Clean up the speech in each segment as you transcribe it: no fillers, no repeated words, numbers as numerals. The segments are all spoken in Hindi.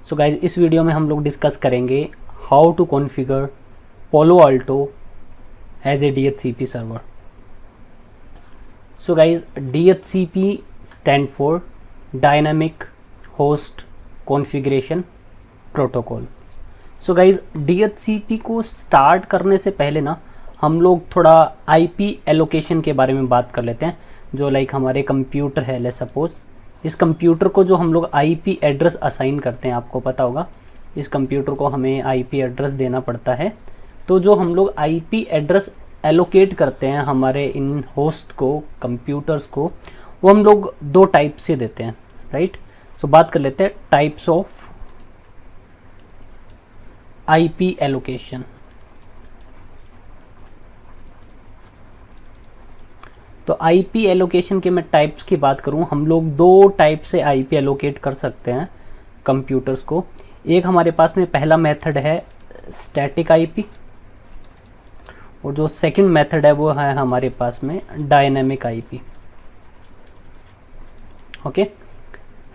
सो गाइज इस वीडियो में हम लोग डिस्कस करेंगे how to configure Palo Alto as a DHCP server. So guys DHCP stand for dynamic host configuration protocol. So guys DHCP को स्टार्ट करने से पहले ना हम लोग थोड़ा IP एलोकेशन के बारे में बात कर लेते हैं। जो लाइक हमारे कंप्यूटर है, लेट्स सपोज इस कंप्यूटर को जो हम लोग IP एड्रेस असाइन करते हैं, आपको पता होगा इस कंप्यूटर को हमें IP एड्रेस देना पड़ता है। तो जो हम लोग IP एड्रेस एलोकेट करते हैं हमारे इन होस्ट को, कंप्यूटर्स को, वो हम लोग दो टाइप से देते हैं, राइट। सो बात कर लेते हैं टाइप्स ऑफ IP एलोकेशन। तो IP एलोकेशन के मैं टाइप्स की बात करूं, हम लोग दो टाइप से IP एलोकेट कर सकते हैं कंप्यूटर्स को। एक हमारे पास में पहला मेथड है स्टैटिक IP, और जो सेकंड मेथड है वो है हमारे पास में dynamic IP। Okay,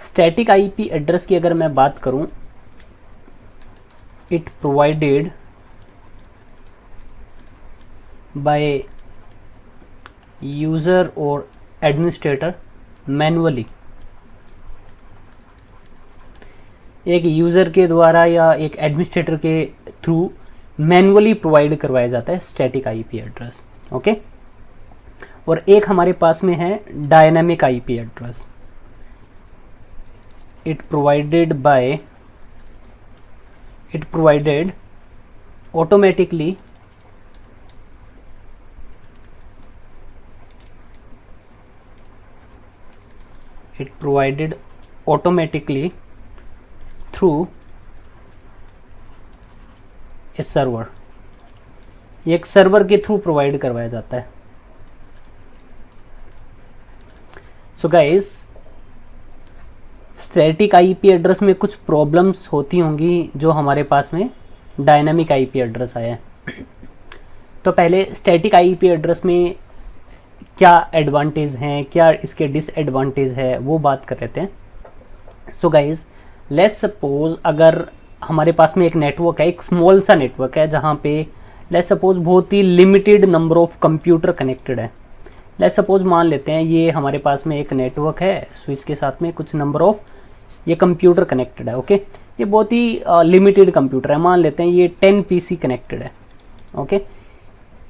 static IP address की अगर मैं बात करूं, इट प्रोवाइडेड बाय यूज़र और एडमिनिस्ट्रेटर मैनुअली। एक यूज़र के द्वारा या एक एडमिनिस्ट्रेटर के थ्रू मैनुअली प्रोवाइड करवाया जाता है स्टैटिक IP एड्रेस। ओके, और एक हमारे पास में है dynamic IP address. It provided automatically through a server. ये एक सर्वर के थ्रू प्रोवाइड करवाया जाता है। So guys, static IP address में कुछ प्रॉब्लम्स होती होंगी जो हमारे पास में डायनामिक IP एड्रेस आया है। तो पहले स्टैटिक IP एड्रेस में क्या एडवांटेज हैं, क्या इसके डिसएडवांटेज है, वो बात कर लेते हैं। सो गाइज लेट्स सपोज अगर हमारे पास में एक नेटवर्क है, एक स्मॉल सा नेटवर्क है जहाँ पे लेट्स सपोज बहुत ही limited number of computer connected है। लेट्स सपोज मान लेते हैं ये हमारे पास में एक नेटवर्क है, स्विच के साथ में कुछ नंबर ऑफ ये कंप्यूटर कनेक्टेड है। ओके, ये बहुत ही लिमिटेड कंप्यूटर है, मान लेते हैं ये 10 PC कनेक्टेड है। ओके,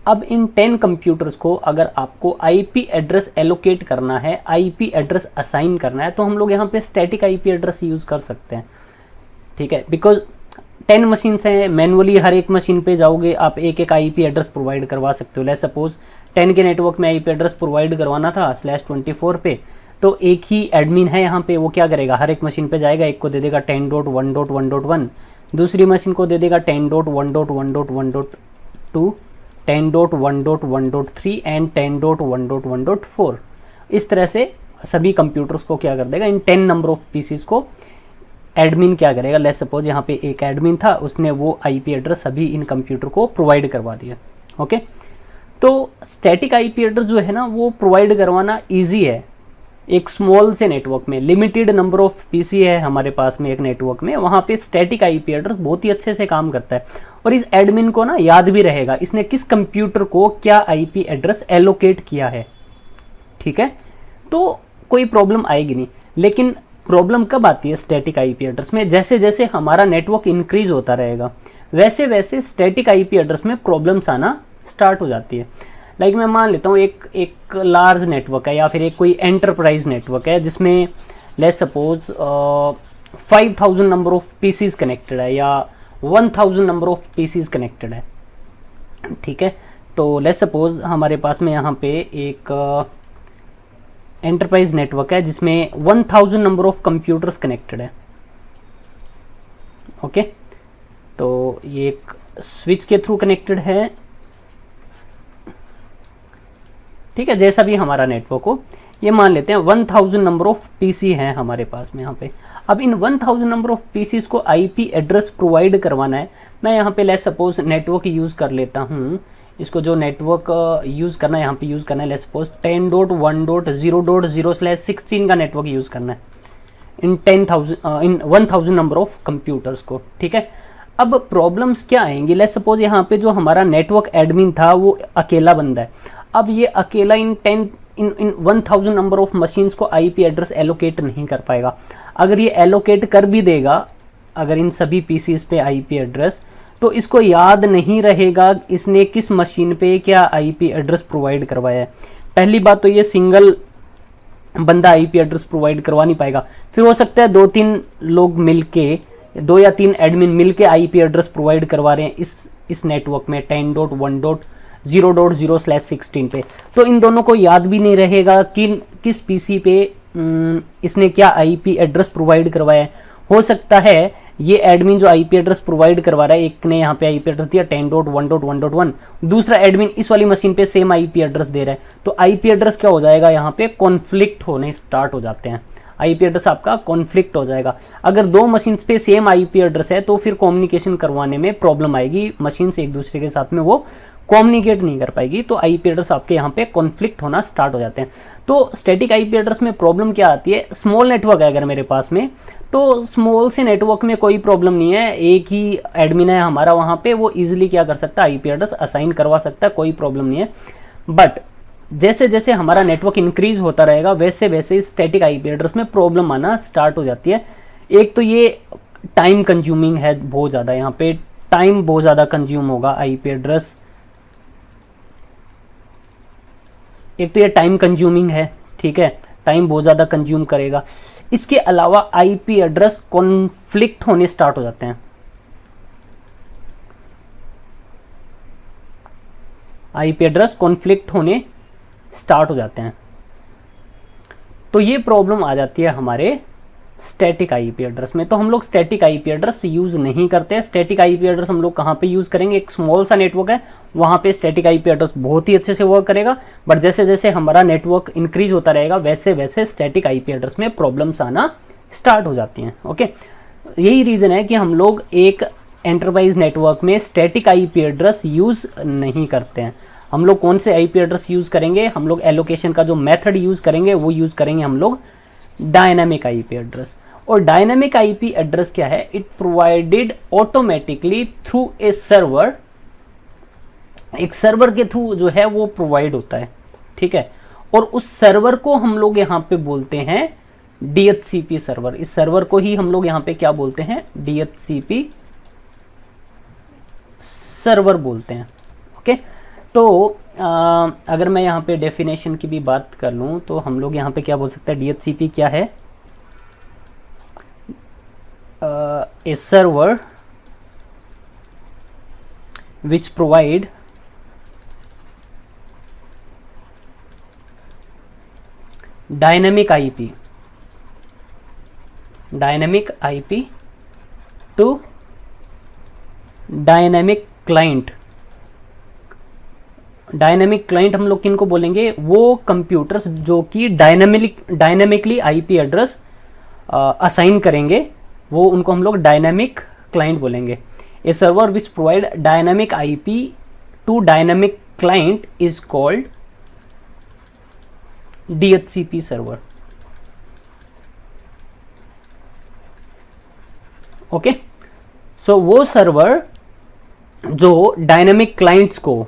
अब इन 10 कंप्यूटर्स को अगर आपको IP एड्रेस एलोकेट करना है, IP एड्रेस असाइन करना है, तो हम लोग यहाँ पे स्टैटिक IP एड्रेस यूज़ कर सकते हैं, ठीक है। बिकॉज 10 मशीन्स हैं, मैनुअली हर एक मशीन पे जाओगे आप एक एक IP एड्रेस प्रोवाइड करवा सकते हो। लेट्स सपोज 10 के नेटवर्क में IP एड्रेस प्रोवाइड करवाना था /24 पे, तो एक ही एडमिन है यहाँ पे, वो क्या करेगा, हर एक मशीन पे जाएगा, एक को दे देगा 10.1.1.1, दूसरी मशीन को दे देगा 10.1.1.1.2, 10.1.1.3 एंड 10.1.1.4। इस तरह से सभी कंप्यूटर्स को क्या कर देगा, इन 10 नंबर ऑफ पीसीज को एडमिन क्या करेगा। लेट्स सपोज यहाँ पे एक एडमिन था, उसने वो IP एड्रेस सभी इन कंप्यूटर को प्रोवाइड करवा दिया। ओके, तो स्टैटिक IP एड्रेस जो है ना वो प्रोवाइड करवाना ईजी है। एक स्मॉल से नेटवर्क में लिमिटेड नंबर ऑफ PC है हमारे पास में एक नेटवर्क में, वहाँ पे स्टैटिक IP एड्रेस बहुत ही अच्छे से काम करता है। और इस एडमिन को ना याद भी रहेगा इसने किस कंप्यूटर को क्या IP एड्रेस एलोकेट किया है, ठीक है। तो कोई प्रॉब्लम आएगी नहीं। लेकिन प्रॉब्लम कब आती है स्टैटिक IP एड्रेस में, जैसे जैसे हमारा नेटवर्क इंक्रीज होता रहेगा वैसे वैसे स्टैटिक IP एड्रेस में प्रॉब्लम्स आना स्टार्ट हो जाती है। लाइक मैं मान लेता हूँ एक लार्ज नेटवर्क है या फिर एक कोई एंटरप्राइज नेटवर्क है जिसमें let's suppose 5000 number of PCs connected है या 1000 नंबर ऑफ PCs कनेक्टेड है, ठीक है। तो लेट्स सपोज हमारे पास में यहाँ पे एक एंटरप्राइज नेटवर्क है जिसमें 1000 नंबर ऑफ कंप्यूटर्स कनेक्टेड है। ओके, तो ये एक स्विच के थ्रू कनेक्टेड है, ठीक है। जैसा भी हमारा नेटवर्क हो, ये मान लेते हैं 1000 नंबर ऑफ PC हैं हमारे पास में यहाँ पे। अब इन 1000 नंबर ऑफ PCs को IP एड्रेस प्रोवाइड करवाना है। मैं यहाँ पे लेट्स सपोज नेटवर्क यूज़ कर लेता हूँ, इसको जो नेटवर्क यूज़ करना है यहाँ पे यूज़ करना है लेट्स सपोज 10.1.0.0/16 का नेटवर्क यूज़ करना है, इन 10,000 इन 1,000 नंबर ऑफ कंप्यूटर्स को, ठीक है। अब प्रॉब्लम्स क्या आएंगी, लेट्स सपोज यहाँ पे जो हमारा नेटवर्क एडमिन था वो अकेला बंदा है। अब ये अकेला इन 1,000 नंबर ऑफ मशीन्स को आईपी एड्रेस एलोकेट नहीं कर पाएगा। अगर ये एलोकेट कर भी देगा, अगर इन सभी पीसीज पे आईपी एड्रेस, तो इसको याद नहीं रहेगा इसने किस मशीन पे क्या आईपी एड्रेस प्रोवाइड करवाया है। पहली बात तो ये सिंगल बंदा आईपी एड्रेस प्रोवाइड करवा नहीं पाएगा। फिर हो सकता है 2-3 लोग मिलके, 2 या 3 एडमिन मिलके आईपी एड्रेस प्रोवाइड करवा रहे हैं इस नेटवर्क में 10.1.0.0/16 पे, तो इन दोनों को याद भी नहीं रहेगा कि किस पीसी पे इसने क्या आईपी एड्रेस प्रोवाइड करवाया है। हो सकता है ये एडमिन जो आईपी एड्रेस प्रोवाइड करवा रहा है, एक ने यहाँ पे आईपी एड्रेस दिया 10.1.1.1, दूसरा एडमिन इस वाली मशीन पे सेम आईपी एड्रेस दे रहा है, तो आईपी एड्रेस क्या हो जाएगा, यहाँ पे कॉन्फ्लिक्ट होने स्टार्ट हो जाते हैं। आईपी एड्रेस आपका कॉन्फ्लिक्ट हो जाएगा। अगर 2 मशीन्स पे सेम आईपी एड्रेस है तो फिर कम्युनिकेशन करवाने में प्रॉब्लम आएगी, मशीन्स एक दूसरे के साथ में वो कम्युनिकेट नहीं कर पाएगी, तो आईपी एड्रेस आपके यहाँ पे कॉन्फ्लिक्ट होना स्टार्ट हो जाते हैं। तो स्टैटिक आईपी एड्रेस में प्रॉब्लम क्या आती है, स्मॉल नेटवर्क है अगर मेरे पास में, तो स्मॉल से नेटवर्क में कोई प्रॉब्लम नहीं है, एक ही एडमिन है हमारा वहाँ पे, वो इजीली क्या कर सकता है, आईपी एड्रेस असाइन करवा सकता है, कोई प्रॉब्लम नहीं है। बट जैसे जैसे हमारा नेटवर्क इंक्रीज होता रहेगा वैसे वैसे स्टैटिक आईपी एड्रेस में प्रॉब्लम आना स्टार्ट हो जाती है। एक तो ये टाइम कंज्यूमिंग है बहुत ज़्यादा, यहाँ पे टाइम बहुत ज़्यादा कंज्यूम होगा आईपी एड्रेस, एक तो ये टाइम कंज्यूमिंग है, ठीक है, टाइम बहुत ज़्यादा कंज्यूम करेगा। इसके अलावा आईपी एड्रेस कॉन्फ्लिक्ट होने स्टार्ट हो जाते हैं, आईपी एड्रेस कॉन्फ्लिक्ट होने स्टार्ट हो जाते हैं, तो ये प्रॉब्लम आ जाती है हमारे स्टैटिक आईपी एड्रेस में। तो हम लोग स्टैटिक आईपी एड्रेस यूज नहीं करते। स्टैटिक आईपी एड्रेस हम लोग कहाँ पे यूज करेंगे, एक स्मॉल सा नेटवर्क है वहाँ पे स्टैटिक आईपी एड्रेस बहुत ही अच्छे से वर्क करेगा, बट जैसे जैसे हमारा नेटवर्क इंक्रीज होता रहेगा वैसे वैसे स्टैटिक आईपी एड्रेस में प्रॉब्लम्स आना स्टार्ट हो जाती हैं। ओके, यही रीज़न है कि हम लोग एक एंटरप्राइज नेटवर्क में स्टैटिक आईपी एड्रेस यूज नहीं करते हैं। हम लोग कौन से आईपी एड्रेस यूज करेंगे, हम लोग एलोकेशन का जो मेथड यूज करेंगे वो यूज करेंगे हम लोग डायनामिक आईपी एड्रेस। और डायनामिक आईपी एड्रेस क्या है, it provided automatically through a server, एक सर्वर के थ्रू जो है वो प्रोवाइड होता है, ठीक है। और उस सर्वर को हम लोग यहाँ पे बोलते हैं DHCP सर्वर। इस सर्वर को ही हम लोग यहाँ पे क्या बोलते हैं, DHCP सर्वर बोलते हैं। ओके, तो अगर मैं यहाँ पे डेफिनेशन की भी बात कर लूँ तो हम लोग यहाँ पे क्या बोल सकते हैं, DHCP क्या है, a server which provide dynamic IP to dynamic client. Dynamic client हम लोग किनको बोलेंगे, वो कंप्यूटर्स जो कि डायनेमिकली आईपी एड्रेस असाइन करेंगे, वो उनको हम लोग डायनेमिक क्लाइंट बोलेंगे। A server which provide dynamic IP to dynamic client is called DHCP server. Okay, so वो सर्वर जो डायनेमिक क्लाइंट्स को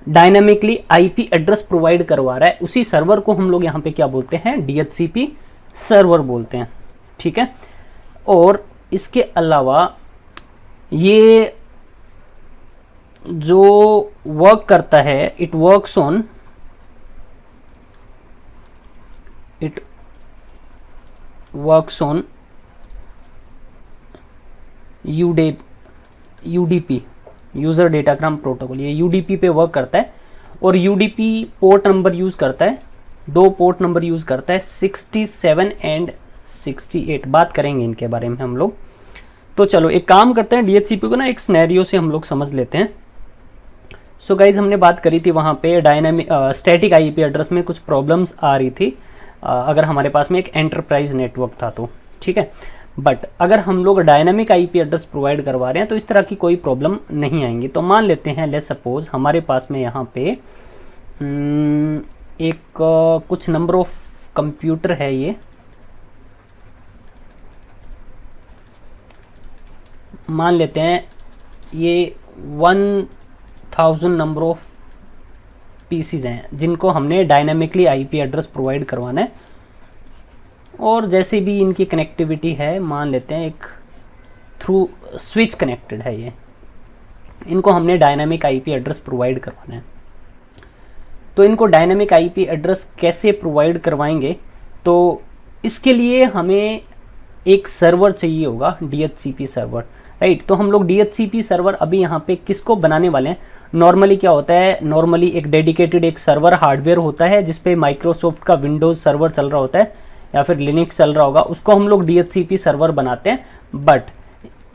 डायनेमिकली आईपी एड्रेस प्रोवाइड करवा रहा है, उसी सर्वर को हम लोग यहाँ पे क्या बोलते हैं, DHCP सर्वर बोलते हैं, ठीक है। और इसके अलावा ये जो वर्क करता है, it works on UDP, user datagram protocol. ये UDP पे वर्क करता है और UDP पोर्ट नंबर यूज करता है, 2 पोर्ट नंबर यूज करता है, 67 एंड 68। बात करेंगे इनके बारे में हम लोग। तो चलो एक काम करते हैं, DHCP को ना एक सिनेरियो से हम लोग समझ लेते हैं। सो गाइज, हमने बात करी थी वहाँ पे डायनामिक स्टैटिक आईपी एड्रेस में कुछ प्रॉब्लम्स आ रही थी अगर हमारे पास में एक एंटरप्राइज नेटवर्क था तो, ठीक है। बट अगर हम लोग डायनामिक आईपी एड्रेस प्रोवाइड करवा रहे हैं तो इस तरह की कोई प्रॉब्लम नहीं आएंगी। तो मान लेते हैं, लेट्स सपोज हमारे पास में यहाँ पे एक कुछ नंबर ऑफ कंप्यूटर है, ये मान लेते हैं ये 1000 नंबर ऑफ पीसीज हैं जिनको हमने डायनामिकली आईपी एड्रेस प्रोवाइड करवाना है, और जैसे भी इनकी कनेक्टिविटी है, मान लेते हैं एक थ्रू स्विच कनेक्टेड है ये, इनको हमने डायनामिक आईपी एड्रेस प्रोवाइड करवाना है। तो इनको डायनामिक आईपी एड्रेस कैसे प्रोवाइड करवाएंगे, तो इसके लिए हमें एक सर्वर चाहिए होगा, DHCP सर्वर, राइट। तो हम लोग DHCP सर्वर अभी यहाँ पे किसको बनाने वाले हैं, नॉर्मली क्या होता है, नॉर्मली एक डेडिकेटेड एक सर्वर हार्डवेयर होता है जिसपे माइक्रोसॉफ्ट का विंडोज सर्वर चल रहा होता है या फिर लिनक्स चल रहा होगा, उसको हम लोग DHCP सर्वर बनाते हैं। बट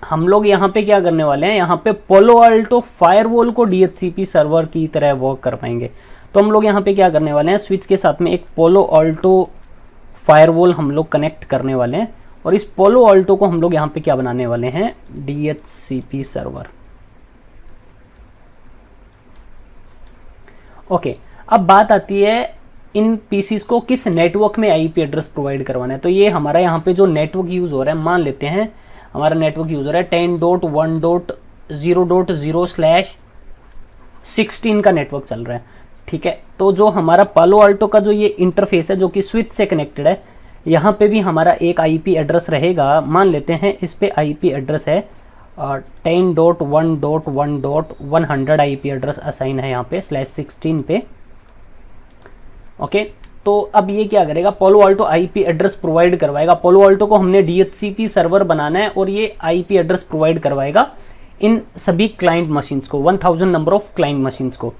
हम लोग यहाँ पे क्या करने वाले हैं, यहाँ पे पोलो अल्टो फायरवॉल को DHCP सर्वर की तरह वर्क कर पाएंगे। तो हम लोग यहाँ पे क्या करने वाले हैं, स्विच के साथ में एक पोलो अल्टो फायरवॉल हम लोग कनेक्ट करने वाले हैं, और इस पोलो अल्टो को हम लोग यहाँ पे क्या बनाने वाले हैं, DHCP सर्वर। ओके, अब बात आती है इन पीसीस को किस नेटवर्क में आईपी एड्रेस प्रोवाइड करवाना है। तो ये हमारा यहाँ पे जो नेटवर्क यूज हो रहा है, मान लेते हैं हमारा नेटवर्क यूज हो रहा है 10.1.0.0/16 का नेटवर्क चल रहा है, ठीक है। तो जो हमारा पालो अल्टो का जो ये इंटरफेस है जो कि स्विच से कनेक्टेड है, यहाँ पे भी हमारा एक आईपी एड्रेस रहेगा। मान लेते हैं इस पे आईपी एड्रेस है 10.1.1.100 आईपी एड्रेस असाइन है यहाँ पे /16 पे। ओके, तो अब ये क्या करेगा, पोलो अल्टो आईपी एड्रेस प्रोवाइड करवाएगा। पोलो अल्टो को हमने DHCP सर्वर बनाना है और ये आईपी एड्रेस प्रोवाइड करवाएगा इन सभी क्लाइंट मशीन्स को, 1000 नंबर ऑफ क्लाइंट मशीन्स को।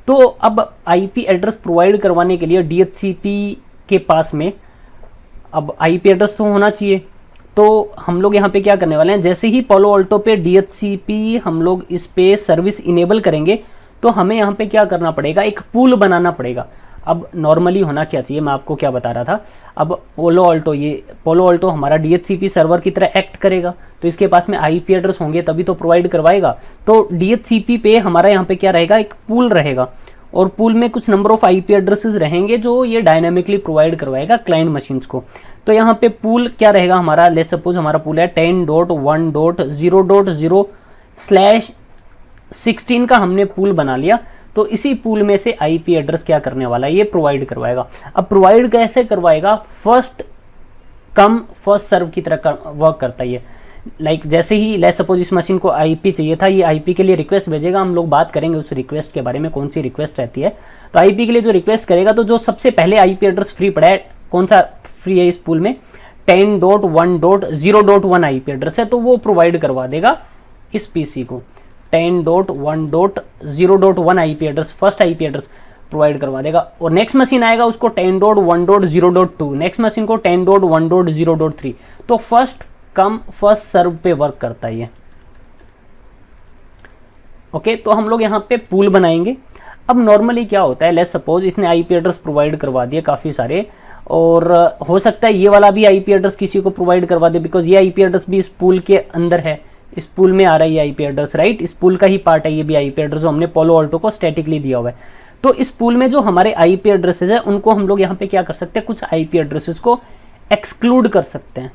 तो अब आईपी एड्रेस प्रोवाइड करवाने के लिए DHCP के पास में अब आईपी एड्रेस तो होना चाहिए। तो हम लोग यहाँ पे क्या करने वाले हैं, जैसे ही पोलो अल्टो पे DHCP हम लोग इस पे सर्विस इनेबल करेंगे, तो हमें यहाँ पे क्या करना पड़ेगा, एक पूल बनाना पड़ेगा। अब नॉर्मली होना क्या चाहिए, मैं आपको क्या बता रहा था, अब पोलो अल्टो हमारा DHCP सर्वर की तरह एक्ट करेगा, तो इसके पास में आईपी एड्रेस होंगे तभी तो प्रोवाइड करवाएगा। तो DHCP पे हमारा यहाँ पे क्या रहेगा, एक पूल रहेगा, और पूल में कुछ नंबर ऑफ आईपी एड्रेसेस रहेंगे जो ये डायनामिकली प्रोवाइड करवाएगा क्लाइंट मशीन्स को। तो यहाँ पे पूल क्या रहेगा हमारा, लेट्स सपोज हमारा पूल है 10.1.0.0/16 का हमने पूल बना लिया। तो इसी पूल में से आईपी एड्रेस क्या करने वाला है, ये प्रोवाइड करवाएगा। अब प्रोवाइड कैसे करवाएगा, फर्स्ट कम फर्स्ट सर्व की तरह वर्क करता है ये। लाइक जैसे ही लेट्स सपोज इस मशीन को आईपी चाहिए था, ये आईपी के लिए रिक्वेस्ट भेजेगा, हम लोग बात करेंगे उस रिक्वेस्ट के बारे में, कौन सी रिक्वेस्ट रहती है। तो आईपी के लिए जो रिक्वेस्ट करेगा, तो जो सबसे पहले आईपी एड्रेस फ्री पड़ा है, कौन सा फ्री है इस पूल में, 10.1.0.1 आईपी एड्रेस है, तो वो प्रोवाइड करवा देगा इस पीसी को 10.1.0.1 IP address, first IP address provide करवा देगा। और नेक्स्ट मशीन आएगा उसको 10.1.0.2, नेक्स्ट मशीन को 10.1.0.3। तो फर्स्ट कम फर्स्ट सर्व पे वर्क करता है ये। ओके, तो हम लोग यहाँ पे पूल बनाएंगे। अब नॉर्मली क्या होता है, लेट्स सपोज इसने आईपी एड्रेस प्रोवाइड करवा दिए काफ़ी सारे, और हो सकता है ये वाला भी आईपी एड्रेस किसी को प्रोवाइड करवा दे, बिकॉज ये आईपी एड्रेस भी इस पूल के अंदर है, इस पूल में आ रहा है ये आईपी एड्रेस, राइट। इस पूल का ही पार्ट है ये भी आईपी एड्रेस जो हमने पोलो अल्टो को स्टैटिकली दिया हुआ है। तो इस पूल में जो हमारे आईपी एड्रेसेस है, उनको हम लोग यहाँ पे क्या कर सकते हैं, कुछ आईपी एड्रेसेस को एक्सक्लूड कर सकते हैं।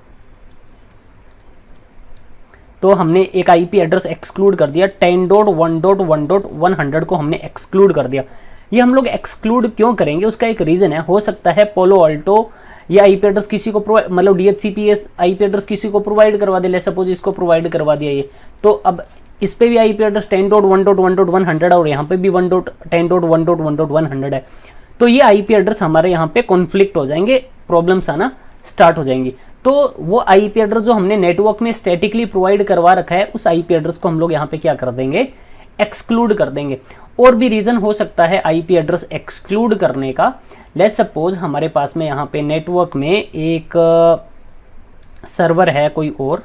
तो हमने एक आईपी एड्रेस एक्सक्लूड कर दिया, 10.1.1.100 को हमने एक्सक्लूड कर दिया। ये हम लोग एक्सक्लूड क्यों करेंगे, उसका एक रीजन है। हो सकता है पोलो अल्टो ये आईपी एड्रेस किसी को प्रोवाइड, मतलब DHCP आईपी एड्रेस किसी को प्रोवाइड करवा दे, ले सपोज इसको प्रोवाइड करवा दिया ये, तो अब इस पे भी आईपी एड्रेस 10.1.1.100 और यहाँ पे भी 10.1.1.100 है। तो ये आईपी एड्रेस हमारे यहाँ पे कॉन्फ्लिक्ट हो जाएंगे, प्रॉब्लम्स आना स्टार्ट हो जाएंगी। तो वो आईपी एड्रेस जो हमने नेटवर्क में स्टैटिकली प्रोवाइड करवा रखा है, उस आईपी एड्रेस को हम लोग यहाँ पे क्या कर देंगे, एक्सक्लूड कर देंगे। और भी रीजन हो सकता है आईपी एड्रेस एक्सक्लूड करने का। लेट्स सपोज हमारे पास में यहाँ पे नेटवर्क में एक सर्वर है कोई और,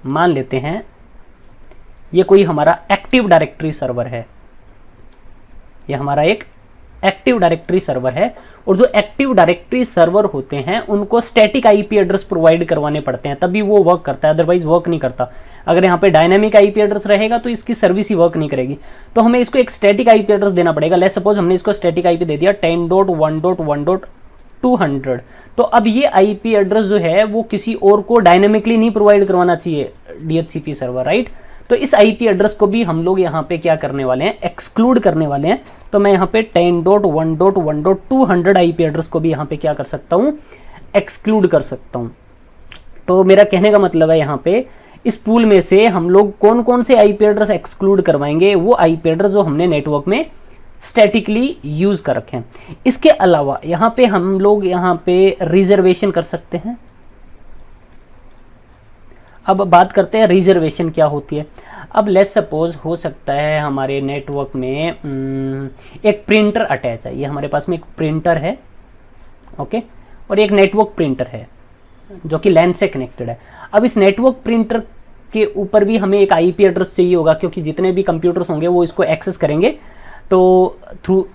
मान लेते हैं ये कोई हमारा एक्टिव डायरेक्टरी सर्वर है, ये हमारा एक एक्टिव डायरेक्टरी सर्वर है। और जो एक्टिव डायरेक्टरी सर्वर होते हैं उनको स्टैटिक आईपी एड्रेस प्रोवाइड करवाने पड़ते हैं, तभी वो वर्क करता है, अदरवाइज वर्क नहीं करता। अगर यहाँ पे डायनामिक आईपी एड्रेस रहेगा तो इसकी सर्विस ही वर्क नहीं करेगी। तो हमें इसको एक स्टैटिक आईपी एड्रेस देना पड़ेगा। लेट्स सपोज हमने इसको स्टैटिक आईपी दे दिया 10.1.1.200। तो अब ये आईपी एड्रेस जो है वो किसी और को डायनामिकली नहीं प्रोवाइड करवाना चाहिए, DHCP सर्वर, राइट। तो इस IP एड्रेस को भी हम लोग यहाँ पे क्या करने वाले हैं, एक्सक्लूड करने वाले हैं। तो मैं यहाँ पे 10.1.1.200 IP एड्रेस को भी यहाँ पे क्या कर सकता हूँ, एक्सक्लूड कर सकता हूँ। तो मेरा कहने का मतलब है यहाँ पे इस पूल में से हम लोग कौन कौन से IP एड्रेस एक्सक्लूड करवाएंगे, वो IP एड्रेस जो हमने नेटवर्क में स्टैटिकली यूज कर रखे हैं। इसके अलावा यहाँ पे हम लोग यहाँ पे रिजर्वेशन कर सकते हैं। अब बात करते हैं रिजर्वेशन क्या होती है। अब लेट्स सपोज हो सकता है हमारे नेटवर्क में एक प्रिंटर अटैच है, ये हमारे पास में एक प्रिंटर है, ओके, और एक नेटवर्क प्रिंटर है जो कि लैन से कनेक्टेड है। अब इस नेटवर्क प्रिंटर के ऊपर भी हमें एक IP एड्रेस चाहिए होगा, क्योंकि जितने भी कंप्यूटर्स होंगे वो इसको एक्सेस करेंगे तो थ्रू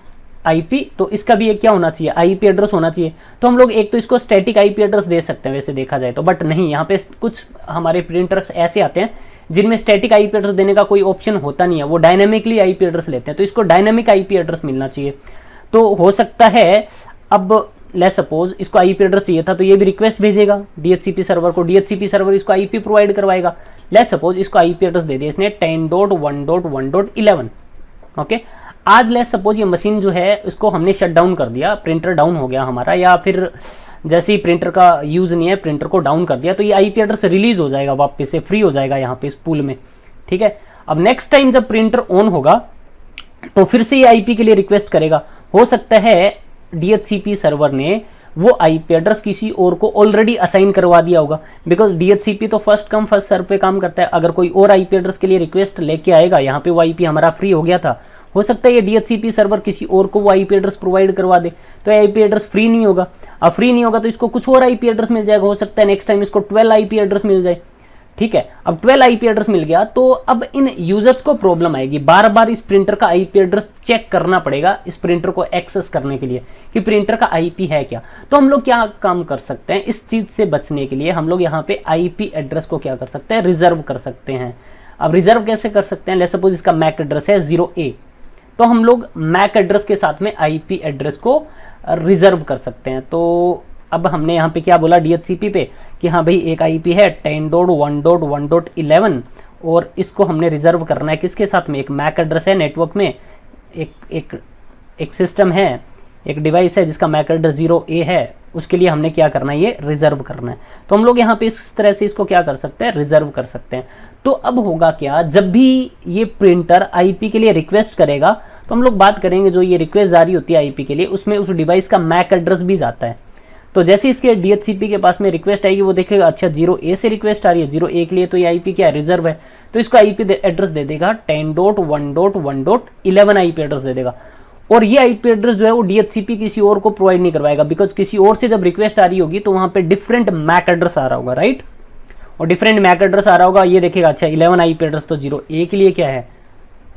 IP, तो इसका भी एक क्या होना चाहिए, IP एड्रेस होना चाहिए। तो हम लोग एक तो इसको स्टैटिक IP एड्रेस दे सकते हैं वैसे देखा जाए तो, बट नहीं, यहाँ पे कुछ हमारे प्रिंटर्स ऐसे आते हैं जिनमें स्टैटिक IP एड्रेस देने का कोई ऑप्शन होता नहीं है, वो डायनेमिकली IP एड्रेस लेते हैं। तो इसको डायनेमिक IP एड्रेस मिलना चाहिए। तो हो सकता है अब लेट्स सपोज इसको IP एड्रेस चाहिए था, तो ये भी रिक्वेस्ट भेजेगा DHCP सर्वर को, DHCP सर्वर इसको IP प्रोवाइड करवाएगा। लेट्स सपोज इसको IP एड्रेस दे दिया इसने 10.1.1.11, ओके। आज लेट्स सपोज ये मशीन जो है इसको हमने शट डाउन कर दिया, प्रिंटर डाउन हो गया हमारा, या फिर जैसे ही प्रिंटर का यूज नहीं है प्रिंटर को डाउन कर दिया, तो ये IP एड्रेस रिलीज हो जाएगा, वापस से फ्री हो जाएगा यहाँ पे इस पूल में, ठीक है। अब नेक्स्ट टाइम जब प्रिंटर ऑन होगा तो फिर से ये IP के लिए रिक्वेस्ट करेगा। हो सकता है DHCP सर्वर ने वो IP एड्रेस किसी और को ऑलरेडी असाइन करवा दिया होगा, बिकॉज DHCP तो फर्स्ट कम फर्स्ट सर्व पे काम करता है। अगर कोई और IP एड्रेस के लिए रिक्वेस्ट लेके आएगा, यहाँ पे वो IP हमारा फ्री हो गया था, हो सकता है ये DHCP सर्वर किसी और को वो IP एड्रेस प्रोवाइड करवा दे, तो IP एड्रेस फ्री नहीं होगा। अब फ्री नहीं होगा तो इसको कुछ और IP एड्रेस मिल जाएगा, हो सकता है नेक्स्ट टाइम इसको 12 IP एड्रेस मिल जाए, ठीक है। अब 12 IP एड्रेस मिल गया तो अब इन यूजर्स को प्रॉब्लम आएगी, बार बार इस प्रिंटर का IP एड्रेस चेक करना पड़ेगा इस प्रिंटर को एक्सेस करने के लिए कि प्रिंटर का IP है क्या। तो हम लोग क्या काम कर सकते हैं, इस चीज से बचने के लिए हम लोग यहाँ पे IP एड्रेस को क्या कर सकते हैं, रिजर्व कर सकते हैं। अब रिजर्व कैसे कर सकते हैं, लेट्स सपोज इसका मैक एड्रेस है 0A, तो हम लोग मैक एड्रेस के साथ में IP एड्रेस को रिजर्व कर सकते हैं। तो अब हमने यहाँ पे क्या बोला DHCP पे कि हाँ भाई एक IP है 10.1.1.11 और इसको हमने रिजर्व करना है किसके साथ में, एक मैक एड्रेस है नेटवर्क में, एक सिस्टम है, एक डिवाइस है जिसका मैक एड्रेस 0A है, उसके लिए हमने क्या करना है, ये रिजर्व करना है। तो हम लोग यहाँ पे इस तरह से इसको क्या कर सकते हैं, रिजर्व कर सकते हैं। तो अब होगा क्या, जब भी ये प्रिंटर IP के लिए रिक्वेस्ट करेगा तो हम लोग बात करेंगे जो ये रिक्वेस्ट जारी होती है IP के लिए, उसमें उस डिवाइस का मैक एड्रेस भी जाता है। तो जैसे इसके DHCP के पास में रिक्वेस्ट आएगी वो देखेगा अच्छा 0A से रिक्वेस्ट आ रही है, 0A के लिए तो ये IP क्या है, रिजर्व है, तो इसको IP एड्रेस दे देगा 10.1.1.11 IP एड्रेस दे देगा। और ये IP एड्रेस जो है वो DHCP किसी और को प्रोवाइड नहीं करवाएगा, बिकॉज किसी और से जब रिक्वेस्ट आ रही होगी तो वहां पे डिफरेंट मैक एड्रेस आ रहा होगा, राइट। और डिफरेंट मैक एड्रेस आ रहा होगा, ये देखेगा अच्छा 11 IP एड्रेस तो 0A के लिए क्या है,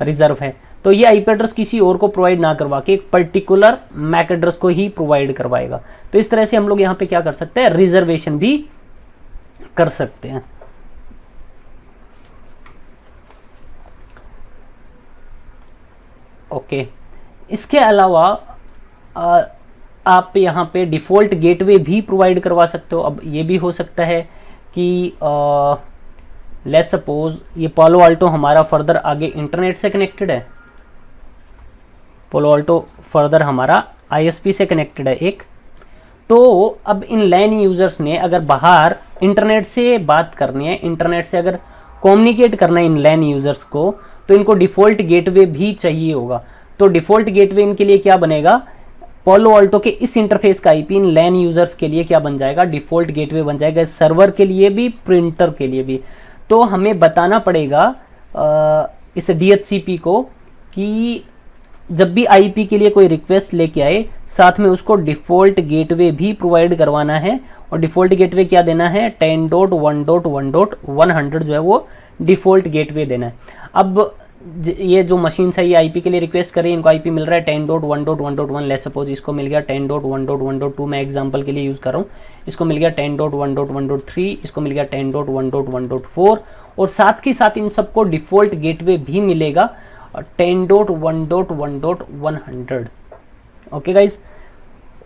रिजर्व है, तो ये IP एड्रेस किसी और को प्रोवाइड ना करवा के एक पर्टिकुलर मैक एड्रेस को ही प्रोवाइड करवाएगा। तो इस तरह से हम लोग यहाँ पे क्या कर सकते हैं, रिजर्वेशन भी कर सकते हैं। ओके, इसके अलावा आप यहाँ पे डिफ़ॉल्ट गेटवे भी प्रोवाइड करवा सकते हो। अब ये भी हो सकता है कि लेट्स सपोज ये पालो अल्टो हमारा फर्दर आगे इंटरनेट से कनेक्टेड है, पालो अल्टो फर्दर हमारा ISP से कनेक्टेड है एक। तो अब इन लैन यूजर्स ने अगर बाहर इंटरनेट से बात करनी है, इंटरनेट से अगर कम्युनिकेट करना है इन लैन यूजर्स को, तो इनको डिफ़ॉल्ट गेटवे भी चाहिए होगा। तो डिफ़ॉल्ट गेटवे इनके लिए क्या बनेगा, पालो अल्टो के इस इंटरफेस का IP इन लैन यूजर्स के लिए क्या बन जाएगा, डिफ़ॉल्ट गेटवे बन जाएगा, सर्वर के लिए भी प्रिंटर के लिए भी। तो हमें बताना पड़ेगा इस DHCP को कि जब भी IP के लिए कोई रिक्वेस्ट लेके आए साथ में उसको डिफ़ॉल्ट गेटवे भी प्रोवाइड करवाना है। और डिफ़ॉल्ट गेटवे क्या देना है, 10.1.1.100 जो है वो डिफ़ॉल्ट गेटवे देना है। अब ये जो मशीन है ये IP के लिए रिक्वेस्ट करे, इनको IP मिल रहा है 10.1.1.1, लेट्स सपोज इसको मिल गया 10.1.1.2, मैं एग्जांपल के लिए यूज़ कर रहा हूँ, इसको मिल गया 10.1.1.3, इसको मिल गया 10.1.1.4 और साथ ही साथ इन सबको डिफ़ॉल्ट गेटवे भी मिलेगा 10.1.1.100। ओके गाइज,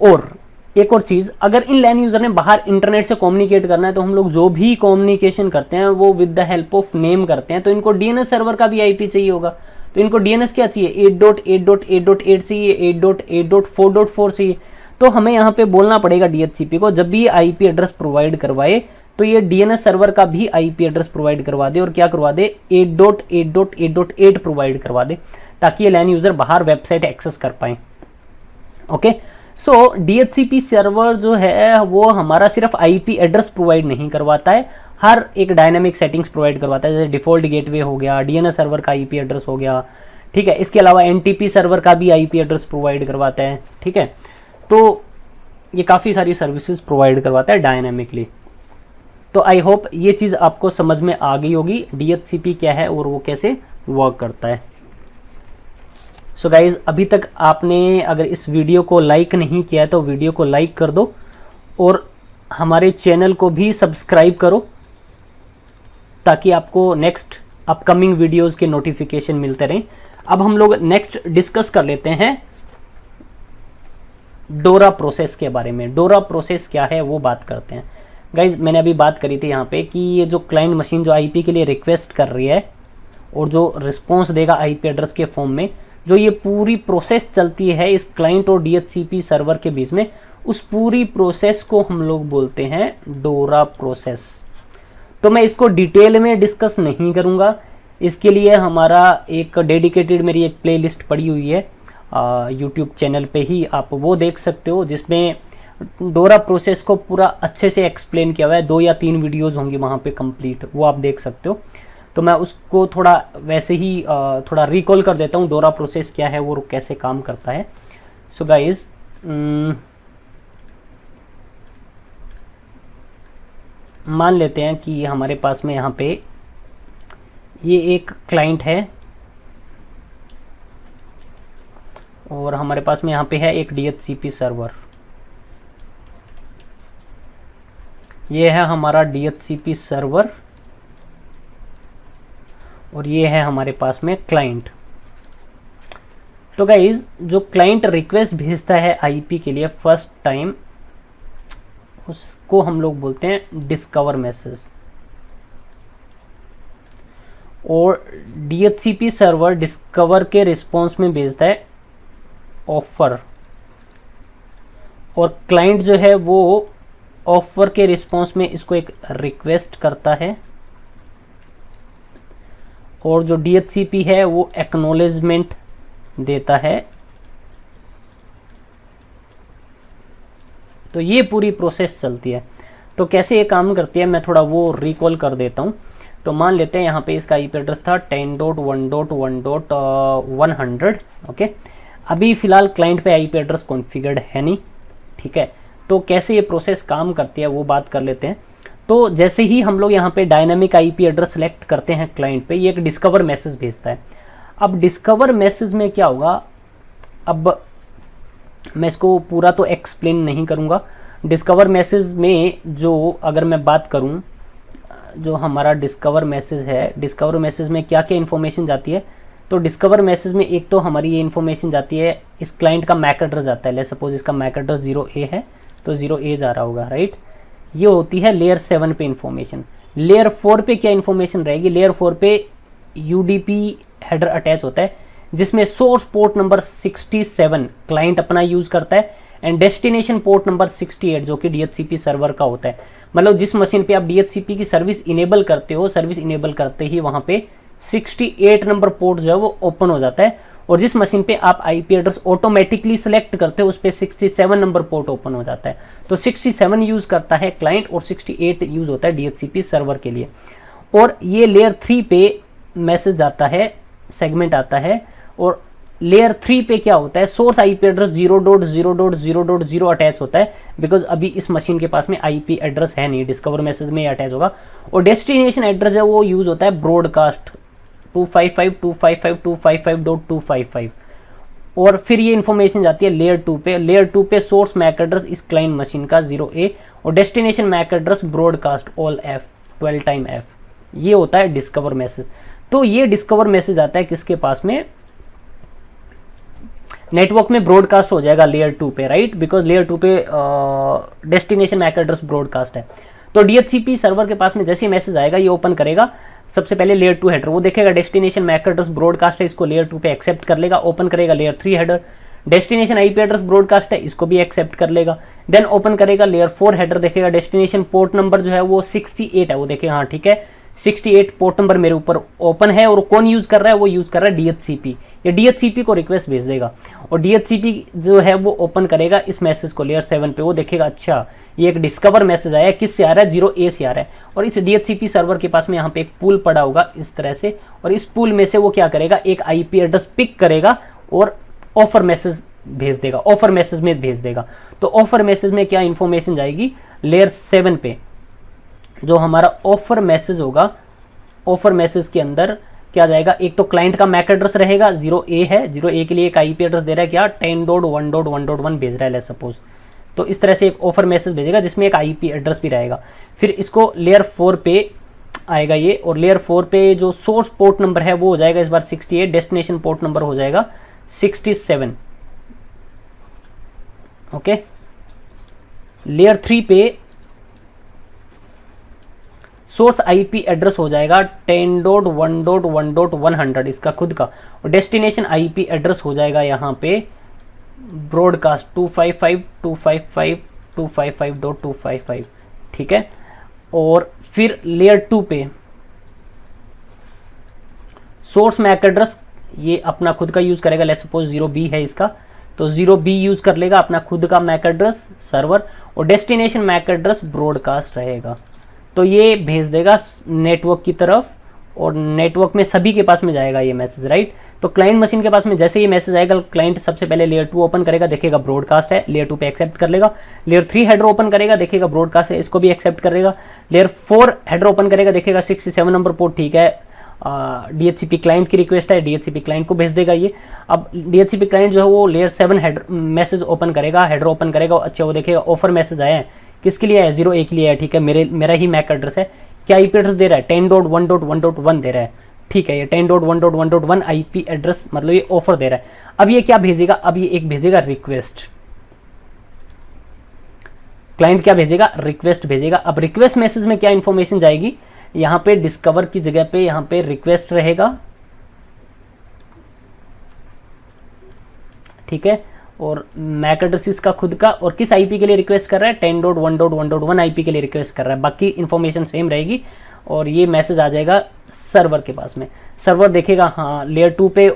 और एक और चीज़, अगर इन लैन यूज़र ने बाहर इंटरनेट से कम्युनिकेट करना है तो हम लोग जो भी कम्युनिकेशन करते हैं वो with the help of name करते हैं, तो इनको डीएनएस सर्वर का भी आईपी चाहिए होगा। तो इनको डीएनएस क्या चाहिए, 8.8.8.8 चाहिए, 8.8.4.4 चाहिए। तो हमें यहाँ पे बोलना पड़ेगा डीएचसीपी को, जब भी ये आईपी एड्रेस प्रोवाइड करवाए तो ये डीएनएस सर्वर का भी आईपी एड्रेस प्रोवाइड करवा दे, और क्या करवा दे, 8.8.8.8 प्रोवाइड करवा दे, ताकि ये लैन यूज़र बाहर वेबसाइट एक्सेस कर पाए। ओके, सो डीएचसीपी सर्वर जो है वो हमारा सिर्फ आईपी एड्रेस प्रोवाइड नहीं करवाता है, हर एक डायनामिक सेटिंग्स प्रोवाइड करवाता है, जैसे डिफॉल्ट गेटवे हो गया, डीएनएस सर्वर का आईपी एड्रेस हो गया, ठीक है। इसके अलावा एनटीपी सर्वर का भी आईपी एड्रेस प्रोवाइड करवाता है, ठीक है। तो ये काफ़ी सारी सर्विसेज प्रोवाइड करवाता है डायनामिकली। तो आई होप ये चीज़ आपको समझ में आ गई होगी, डीएचसीपी क्या है और वो कैसे वर्क करता है। सो गाइज, अभी तक आपने अगर इस वीडियो को लाइक नहीं किया है तो वीडियो को लाइक कर दो, और हमारे चैनल को भी सब्सक्राइब करो, ताकि आपको नेक्स्ट अपकमिंग वीडियोस के नोटिफिकेशन मिलते रहें। अब हम लोग नेक्स्ट डिस्कस कर लेते हैं डोरा प्रोसेस के बारे में। डोरा प्रोसेस क्या है वो बात करते हैं। गाइज, मैंने अभी बात करी थी यहाँ पे कि ये जो क्लाइंट मशीन जो आईपी के लिए रिक्वेस्ट कर रही है और जो रिस्पॉन्स देगा आईपी एड्रेस के फॉर्म में, जो ये पूरी प्रोसेस चलती है इस क्लाइंट और डीएचसीपी सर्वर के बीच में, उस पूरी प्रोसेस को हम लोग बोलते हैं डोरा प्रोसेस। तो मैं इसको डिटेल में डिस्कस नहीं करूँगा, इसके लिए हमारा एक डेडिकेटेड मेरी एक प्लेलिस्ट पड़ी हुई है यूट्यूब चैनल पे ही, आप वो देख सकते हो, जिसमें डोरा प्रोसेस को पूरा अच्छे से एक्सप्लेन किया हुआ है। 2 या 3 वीडियोस होंगी वहाँ पे कंप्लीट, वो आप देख सकते हो। तो मैं उसको थोड़ा वैसे ही थोड़ा रिकॉल कर देता हूँ, डोरा प्रोसेस क्या है वो कैसे काम करता है। सो गाइज, मान लेते हैं कि हमारे पास में यहाँ पे ये एक क्लाइंट है और हमारे पास में यहाँ पे है एक डीएचसीपी सर्वर। ये है हमारा डीएचसीपी सर्वर और ये है हमारे पास में क्लाइंट। तो गाइज, जो क्लाइंट रिक्वेस्ट भेजता है आईपी के लिए फर्स्ट टाइम, उसको हम लोग बोलते हैं डिस्कवर मैसेज, और डीएचसीपी सर्वर डिस्कवर के रिस्पॉन्स में भेजता है ऑफर, और क्लाइंट जो है वो ऑफर के रिस्पॉन्स में इसको एक रिक्वेस्ट करता है, और जो डीएचसीपी है वो एक्नॉलेजमेंट देता है। तो ये पूरी प्रोसेस चलती है। तो कैसे ये काम करती है मैं थोड़ा वो रिकॉल कर देता हूँ। तो मान लेते हैं यहाँ पे इसका आईपी एड्रेस था 10.1.1.100। ओके, अभी फिलहाल क्लाइंट पे आईपी एड्रेस कॉन्फ़िगर्ड है नहीं, ठीक है। तो कैसे ये प्रोसेस काम करती है वो बात कर लेते हैं। तो जैसे ही हम लोग यहाँ पे डायनामिक आईपी एड्रेस सेलेक्ट करते हैं क्लाइंट पे, ये एक डिस्कवर मैसेज भेजता है। अब डिस्कवर मैसेज में क्या होगा, अब मैं इसको पूरा तो एक्सप्लेन नहीं करूँगा। डिस्कवर मैसेज में जो अगर मैं बात करूँ, जो हमारा डिस्कवर मैसेज है, डिस्कवर मैसेज में क्या क्या इन्फॉर्मेशन जाती है। तो डिस्कवर मैसेज में एक तो हमारी ये इन्फॉर्मेशन जाती है, इस क्लाइंट का मैक एड्रेस जाता है। लेट्स सपोज इसका मैक एड्रेस 0A है तो 0A जा रहा होगा, राइट। ये होती है लेयर 7 पे इन्फॉर्मेशन। लेयर 4 पे क्या इन्फॉर्मेशन रहेगी, लेयर 4 पे यूडीपी हेडर अटैच होता है, जिसमें सोर्स पोर्ट नंबर 67 क्लाइंट अपना यूज करता है, एंड डेस्टिनेशन पोर्ट नंबर 68 जो कि डीएचसीपी सर्वर का होता है। मतलब जिस मशीन पे आप डीएचसीपी की सर्विस इनेबल करते हो, सर्विस इनेबल करते ही वहां पे 68 नंबर पोर्ट जो है वो ओपन हो जाता है, और जिस मशीन पे आप आईपी एड्रेस ऑटोमेटिकली सेलेक्ट करते हो उस पे 67 नंबर पोर्ट ओपन हो जाता है। तो 67 यूज करता है क्लाइंट और 68 यूज होता है डीएचसीपी सर्वर के लिए। और ये लेयर 3 पे मैसेज आता है, सेगमेंट आता है, और लेयर 3 पे क्या होता है, सोर्स आईपी एड्रेस 0.0.0.0 अटैच होता है, बिकॉज अभी इस मशीन के पास में आईपी एड्रेस है नहीं, डिस्कवर मैसेज में अटैच होगा। और डेस्टिनेशन एड्रेस है वो यूज होता है ब्रॉडकास्ट 255.255.255.255, और फिर ये इन्फॉर्मेशन जाती है लेयर 2 पे। लेयर 2 पे सोर्स मैक एड्रेस इस क्लाइंट मशीन का 0A, और destination MAC address broadcast all F 12 time F। ये होता है डिस्कवर मैसेज। तो ये डिस्कवर मैसेज आता है किसके पास में, नेटवर्क में ब्रॉडकास्ट हो जाएगा लेयर 2 पे, राइट, बिकॉज लेयर 2 पे डेस्टिनेशन मैक एड्रेस ब्रॉडकास्ट है। तो DHCP सर्वर के पास में जैसे ही मैसेज आएगा ये ओपन करेगा, सबसे पहले लेयर 2 हेडर वो देखेगा, डेस्टिनेशन मैक एड्रेस ब्रॉडकास्ट है, इसको लेयर 2 पे एक्सेप्ट कर लेगा, ओपन करेगा layer 3 header, destination IP address broadcast है, इसको भी एक्सेप्ट कर लेगा, देन ओपन करेगा लेयर 4 हेडर, देखेगा डेस्टिनेशन पोर्ट नंबर जो है वो 68 है, वो देखेगा हाँ ठीक है 68 पोर्ट नंबर मेरे ऊपर ओपन है, और कौन यूज कर रहा है, वो यूज कर रहा है DHCP, ये DHCP को रिक्वेस्ट भेज देगा, और DHCP जो है वो ओपन करेगा इस मैसेज को लेयर 7 पे, वो देखेगा अच्छा ये एक डिस्कवर मैसेज आया है, किससे आ रहा है, 0A से आ रहा है, और इस DHCP सर्वर के पास में यहाँ पे एक पूल पड़ा होगा इस तरह से, और इस पूल में से वो क्या करेगा, एक IP एड्रेस पिक करेगा और ऑफर मैसेज भेज देगा, ऑफर मैसेज में भेज देगा। तो ऑफर मैसेज में क्या इंफॉर्मेशन जाएगी, लेयर 7 पे जो हमारा ऑफर मैसेज होगा, ऑफर मैसेज के अंदर क्या जाएगा, एक तो क्लाइंट का मैक एड्रेस रहेगा, 0A है, 0A के लिए एक IP एड्रेस दे रहा है, क्या 10.1.1.1 भेज रहा है लेट्स सपोज, तो इस तरह से एक ऑफर मैसेज भेजेगा जिसमें एक IP एड्रेस भी रहेगा। फिर इसको लेयर 4 पे आएगा ये, और लेयर 4 पे जो सोर्स पोर्ट नंबर है वो हो जाएगा इस बार 68, डेस्टिनेशन पोर्ट नंबर हो जाएगा 67, ओके। लेयर 3 पे सोर्स IP एड्रेस हो जाएगा 10.1.1.100 इसका खुद का, और डेस्टिनेशन IP एड्रेस हो जाएगा यहाँ पे ब्रॉडकास्ट 255.255.255, ठीक है। और फिर लेयर 2 पे सोर्स मैक एड्रेस ये अपना खुद का यूज करेगा, लेट्स सपोज 0B है इसका, तो 0B यूज कर लेगा अपना खुद का मैक एड्रेस सर्वर, और डेस्टिनेशन मैक एड्रेस ब्रॉडकास्ट रहेगा, तो ये भेज देगा नेटवर्क की तरफ, और नेटवर्क में सभी के पास में जाएगा ये मैसेज, राइट। तो क्लाइंट मशीन के पास में जैसे ये मैसेज आएगा, क्लाइंट सबसे पहले लेयर 2 ओपन करेगा, देखेगा ब्रॉडकास्ट है, लेयर 2 पे एक्सेप्ट कर लेगा, लेयर 3 हेडर ओपन करेगा, देखेगा ब्रॉडकास्ट है, इसको भी एक्सेप्ट करेगा, लेयर 4 हेडर ओपन करेगा, देखेगा 67 नंबर पोर्ट ठीक है, DHCP क्लाइंट की रिक्वेस्ट है, DHCP क्लाइंट को भेज देगा ये। अब DHCP क्लाइंट जो है वो लेयर 7 हेडर मैसेज ओपन करेगा, हेडर ओपन करेगा, अच्छा वो देखेगा ऑफर मैसेज आया है, किसके लिए है, 0A के लिए है, ठीक है, मेरा ही मैक एड्रेस है, क्या IP एड्रेस दे रहा है, 10.1.1.1 दे रहा है, ठीक है, ये 10.1.1.1 IP एड्रेस मतलब ये ऑफर दे रहा है। अब ये क्या भेजेगा, अब ये एक भेजेगा रिक्वेस्ट, क्लाइंट क्या भेजेगा, रिक्वेस्ट भेजेगा। अब रिक्वेस्ट मैसेज में क्या इंफॉर्मेशन जाएगी, यहाँ पे डिस्कवर की जगह पे यहाँ पे रिक्वेस्ट रहेगा, ठीक है, और मैक एड्रेस इसका खुद का, और किस IP के लिए रिक्वेस्ट कर रहा है, 10.1.1.1 IP के लिए रिक्वेस्ट कर रहा है, बाकी इंफॉर्मेशन सेम रहेगी, और ये मैसेज आ जाएगा सर्वर के पास में, सर्वर देखेगा हाँ लेयर 2 पे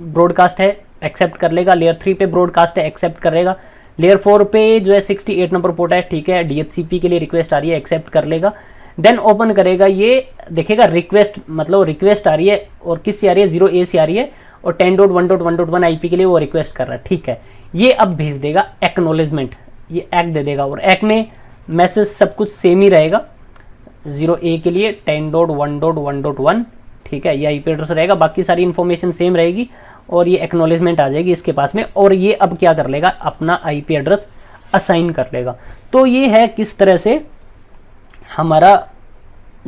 ब्रॉडकास्ट है, एक्सेप्ट कर लेगा, लेयर 3 पे ब्रॉडकास्ट है, एक्सेप्ट करेगा, लेयर 4 पे जो है 68 नंबर पोर्ट है, ठीक है, DHCP के लिए रिक्वेस्ट आ रही है, एक्सेप्ट कर लेगा, देन ओपन करेगा, ये देखेगा रिक्वेस्ट मतलब रिक्वेस्ट आ रही है, और किससे आ रही है, 0A से आ रही है, और 10.1.1.1 IP के लिए वो रिक्वेस्ट कर रहा है, ठीक है। ये अब भेज देगा एक्नॉलेजमेंट, ये एक दे देगा, और एक में मैसेज सब कुछ सेम ही रहेगा, 0A के लिए 10.1.1.1, ठीक है, ये IP एड्रेस रहेगा, बाकी सारी इंफॉर्मेशन सेम रहेगी, और ये एक्नॉलेजमेंट आ जाएगी इसके पास में, और ये अब क्या कर लेगा, अपना IP एड्रेस असाइन कर लेगा। तो ये है किस तरह से हमारा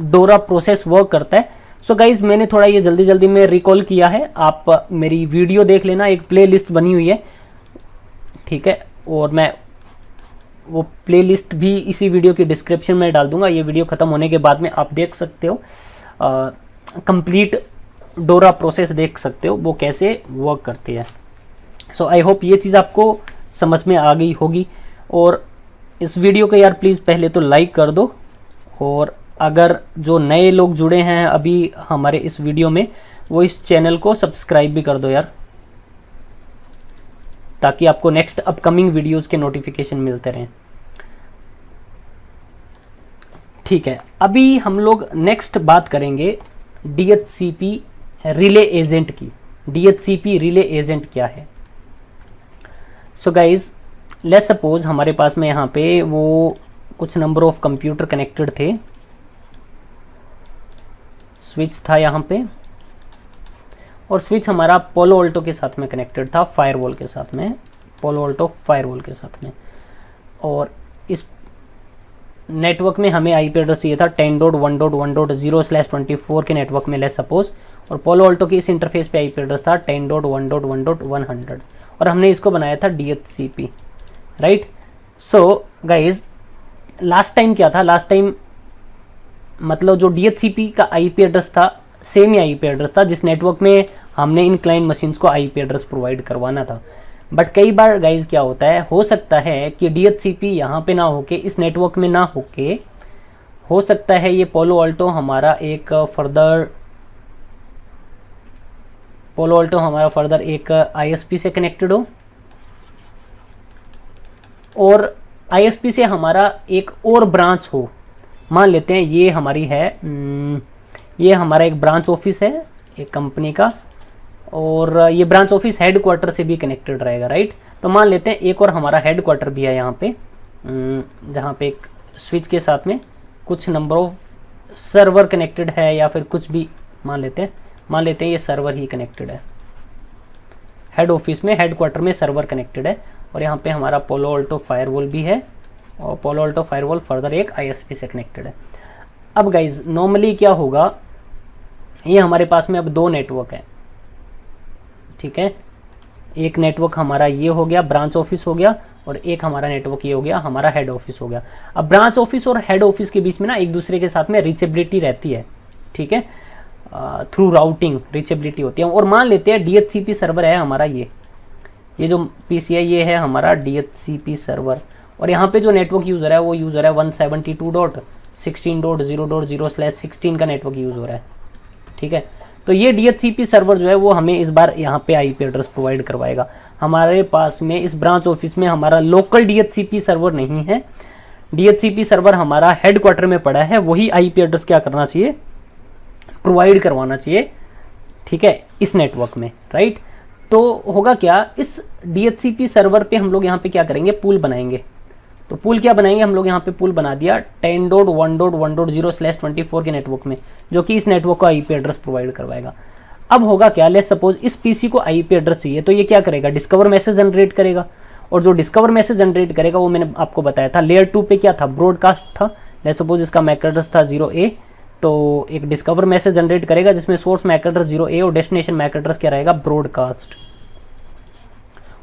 डोरा प्रोसेस वर्क करता है। सो गाइज मैंने थोड़ा ये जल्दी जल्दी में रिकॉल किया है, आप मेरी वीडियो देख लेना, एक प्लेलिस्ट बनी हुई है, ठीक है, और मैं वो प्लेलिस्ट भी इसी वीडियो की डिस्क्रिप्शन में डाल दूंगा, ये वीडियो ख़त्म होने के बाद में आप देख सकते हो, कंप्लीट डोरा प्रोसेस देख सकते हो वो कैसे वर्क करती है। सो आई होप ये चीज़ आपको समझ में आ गई होगी, और इस वीडियो को यार प्लीज़ पहले तो लाइक कर दो, और अगर जो नए लोग जुड़े हैं अभी हमारे इस वीडियो में, वो इस चैनल को सब्सक्राइब भी कर दो यार, ताकि आपको नेक्स्ट अपकमिंग वीडियोस के नोटिफिकेशन मिलते रहें, ठीक है। अभी हम लोग नेक्स्ट बात करेंगे DHCP रिले एजेंट की। DHCP रिले एजेंट क्या है? सो गाइज लेट्स सपोज हमारे पास में यहाँ पे वो कुछ नंबर ऑफ कंप्यूटर कनेक्टेड थे, स्विच था यहाँ पे, और स्विच हमारा पोलो ऑल्टो के साथ में कनेक्टेड था, फायरवॉल के साथ में, पोलो ऑल्टो फायरवॉल के साथ में, और इस नेटवर्क में हमें IP एड्रेस चाहिए था 10.1.1.0/24 के नेटवर्क में लेट्स सपोज, और पोलो ऑल्टो की इस इंटरफेस पे IP एड्रेस था 10.1.1.100, और हमने इसको बनाया था DHCP, right. So guys last time क्या था, लास्ट टाइम मतलब जो DHCP का IP एड्रेस था सेम ही IP एड्रेस था जिस नेटवर्क में हमने इन क्लाइंट मशीन्स को IP एड्रेस प्रोवाइड करवाना था। बट कई बार गाइज क्या होता है, हो सकता है कि DHCP यहाँ पे ना होके, इस नेटवर्क में ना होके, हो सकता है ये पोलो अल्टो हमारा फर्दर एक ISP से कनेक्टेड हो, और ISP से हमारा एक और ब्रांच हो। मान लेते हैं ये हमारी है, ये हमारा एक ब्रांच ऑफिस है एक कंपनी का, और ये ब्रांच ऑफिस हेडक्वार्टर से भी कनेक्टेड रहेगा, राइट। तो मान लेते हैं एक और हमारा हेडक्वार्टर भी है यहाँ पे, जहाँ पे एक स्विच के साथ में कुछ नंबर ऑफ सर्वर कनेक्टेड है, या फिर कुछ भी मान लेते हैं ये सर्वर ही कनेक्टेड है, हेड ऑफिस में, हेडक्वार्टर में सर्वर कनेक्टेड है, और यहाँ पे हमारा पोलो अल्टो फायरवॉल भी है, और पोलो अल्टो फायरवॉल फर्दर एक ISP से कनेक्टेड है। अब गाइज नॉर्मली क्या होगा, ये हमारे पास में अब दो नेटवर्क है, ठीक है। एक नेटवर्क हमारा ये हो गया, ब्रांच ऑफिस हो गया, और एक हमारा नेटवर्क ये हो गया, हमारा हेड ऑफिस हो गया। अब ब्रांच ऑफिस और हेड ऑफिस के बीच में ना एक दूसरे के साथ में रीचेबिलिटी रहती है, ठीक है, थ्रू राउटिंग रीचेबिलिटी होती है। और मान लेते हैं DHCP सर्वर है हमारा, ये जो PC है ये है हमारा DHCP सर्वर, और यहाँ पे जो नेटवर्क यूज़र है वो यूज़र है 172.16.0.0/16 का नेटवर्क यूज़ हो रहा है, ठीक है। तो ये DHCP सर्वर जो है वो हमें इस बार यहाँ पे IP एड्रेस प्रोवाइड करवाएगा। हमारे पास में इस ब्रांच ऑफिस में हमारा लोकल DHCP सर्वर नहीं है, DHCP सर्वर हमारा हेडक्वार्टर में पड़ा है, वही IP एड्रेस क्या करना चाहिए, प्रोवाइड करवाना चाहिए, ठीक है, इस नेटवर्क में, राइट। तो होगा क्या, इस DHCP सर्वर पे हम लोग यहाँ पे क्या करेंगे, पूल बनाएंगे। तो पूल क्या बनाएंगे हम लोग, यहाँ पे पूल बना दिया 10.1.1.0/24 के नेटवर्क में, जो कि इस नेटवर्क को IP एड्रेस प्रोवाइड करवाएगा। अब होगा क्या, लेट्स सपोज इस PC को IP एड्रेस चाहिए, तो ये क्या करेगा, डिस्कवर मैसेज जनरेट करेगा, और जो डिस्कवर मैसेज जनरेट करेगा वो मैंने आपको बताया था लेयर 2 पे क्या था, ब्रॉडकास्ट था। लेट्स सपोज इसका मैक एड्रेस था 0A, तो एक डिस्कवर मैसेज जनरेट करेगा जिसमें सोर्स मैक एड्रेस 0A और डेस्टिनेशन मैक एड्रेस क्या रहेगा, ब्रॉडकास्ट।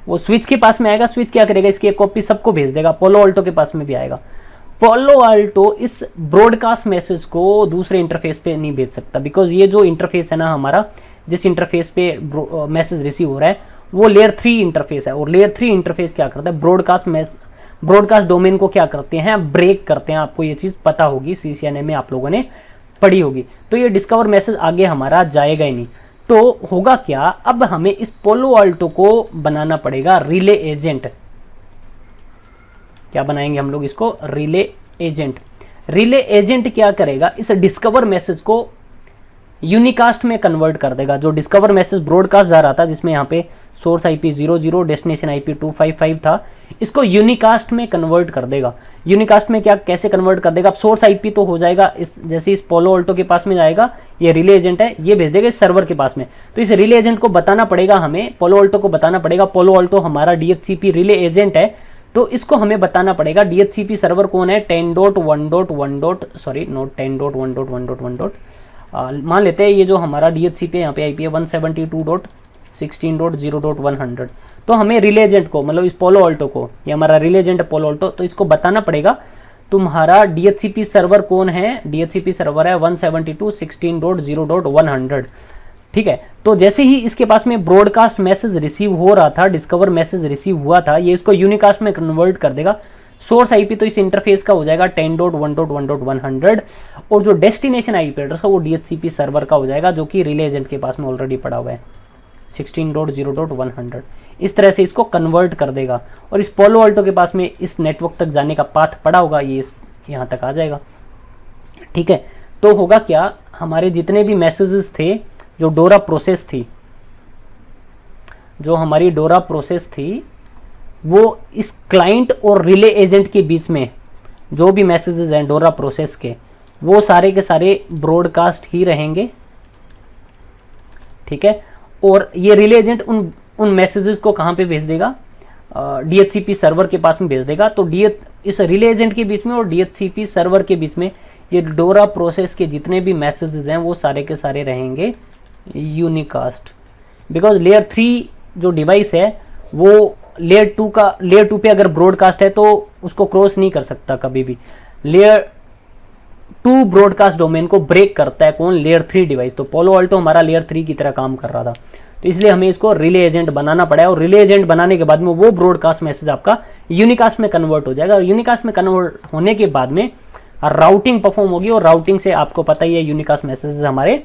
वो स्विच के पास में आएगा, स्विच क्या करेगा, इसकी एक कॉपी सबको भेज देगा, पोलो अल्टो के पास में भी आएगा। पोलो अल्टो इस ब्रॉडकास्ट मैसेज को दूसरे इंटरफेस पे नहीं भेज सकता, बिकॉज ये जो इंटरफेस है ना हमारा, जिस इंटरफेस पे मैसेज रिसीव हो रहा है वो लेयर 3 इंटरफेस है, और लेयर 3 इंटरफेस क्या करता है, ब्रॉडकास्ट डोमेन को क्या करते हैं, ब्रेक करते हैं। आपको ये चीज़ पता होगी, CCNA में आप लोगों ने पढ़ी होगी। तो ये डिस्कवर मैसेज आगे हमारा जाएगा ही नहीं। तो होगा क्या, अब हमें इस पोलो अल्टो को बनाना पड़ेगा रिले एजेंट। क्या बनाएंगे हम लोग इसको, रिले एजेंट। रिले एजेंट क्या करेगा, इस डिस्कवर मैसेज को यूनिकास्ट में कन्वर्ट कर देगा। जो डिस्कवर मैसेज ब्रॉडकास्ट जा रहा था, जिसमें यहाँ पे सोर्स IP 00 डेस्टिनेशन IP 255 था, इसको यूनिकास्ट में कन्वर्ट कर देगा। यूनिकास्ट में क्या कैसे कन्वर्ट कर देगा, अब सोर्स IP तो हो जाएगा इस, जैसे इस पोलो अल्टो के पास में जाएगा, ये रिले एजेंट है, ये भेज देगा इस सर्वर के पास में। तो इस रिले एजेंट को बताना पड़ेगा हमें, पोलो अल्टो को बताना पड़ेगा, पोलो अल्टो हमारा DHCP रिले एजेंट है, तो इसको हमें बताना पड़ेगा DHCP सर्वर कौन है, 10.1.1. मान लेते हैं ये जो हमारा DHCP है, यहाँ पे IP है 172.16.0.100। तो हमें रिले एजेंट को, मतलब इस पोलो अल्टो को, ये हमारा रिले एजेंट है पोलो अल्टो, तो इसको बताना पड़ेगा तुम्हारा DHCP सर्वर कौन है। DHCP सर्वर है 172.16.0.100, ठीक है। तो जैसे ही इसके पास में ब्रॉडकास्ट मैसेज रिसीव हो रहा था, डिस्कवर मैसेज रिसीव हुआ था, ये इसको यूनिकास्ट में कन्वर्ट कर देगा। सोर्स IP तो इस इंटरफेस का हो जाएगा 10.1.1.100, और जो डेस्टिनेशन IP एड्रेस है वो DHCP सर्वर का हो जाएगा, जो कि रिले एजेंट के पास में ऑलरेडी पड़ा हुआ है 16.0.100। इस तरह से इसको कन्वर्ट कर देगा, और इस पोलो अल्टो के पास में इस नेटवर्क तक जाने का पाथ पड़ा होगा, ये यहाँ तक आ जाएगा, ठीक है। तो होगा क्या, हमारे जितने भी मैसेजेस थे, जो डोरा प्रोसेस थी, जो हमारी डोरा प्रोसेस थी, वो इस क्लाइंट और रिले एजेंट के बीच में जो भी मैसेजेस हैं डोरा प्रोसेस के, वो सारे के सारे ब्रॉडकास्ट ही रहेंगे, ठीक है। और ये रिले एजेंट उन मैसेजेस को कहाँ पे भेज देगा, DHCP सर्वर के पास में भेज देगा। तो इस रिले एजेंट के बीच में और DHCP सर्वर के बीच में ये डोरा प्रोसेस के जितने भी मैसेजेस हैं वो सारे के सारे रहेंगे यूनिकास्ट, बिकॉज लेयर 3 जो डिवाइस है वो लेयर 2 पे अगर ब्रॉडकास्ट है तो उसको क्रॉस नहीं कर सकता कभी भी। लेयर 2 ब्रॉडकास्ट डोमेन को ब्रेक करता है कौन? Layer 3 device. तो पोलो अल्टो हमारा लेयर 3 की तरह काम कर रहा था, तो इसलिए हमें इसको रिले एजेंट बनाना पड़ा, और रिले एजेंट बनाने के बाद में वो ब्रॉडकास्ट मैसेज आपका यूनिकास्ट में कन्वर्ट हो जाएगा, और यूनिकास्ट में कन्वर्ट होने के बाद में राउटिंग परफॉर्म होगी, और राउटिंग से आपको पता ही है यूनिकास्ट मैसेज हमारे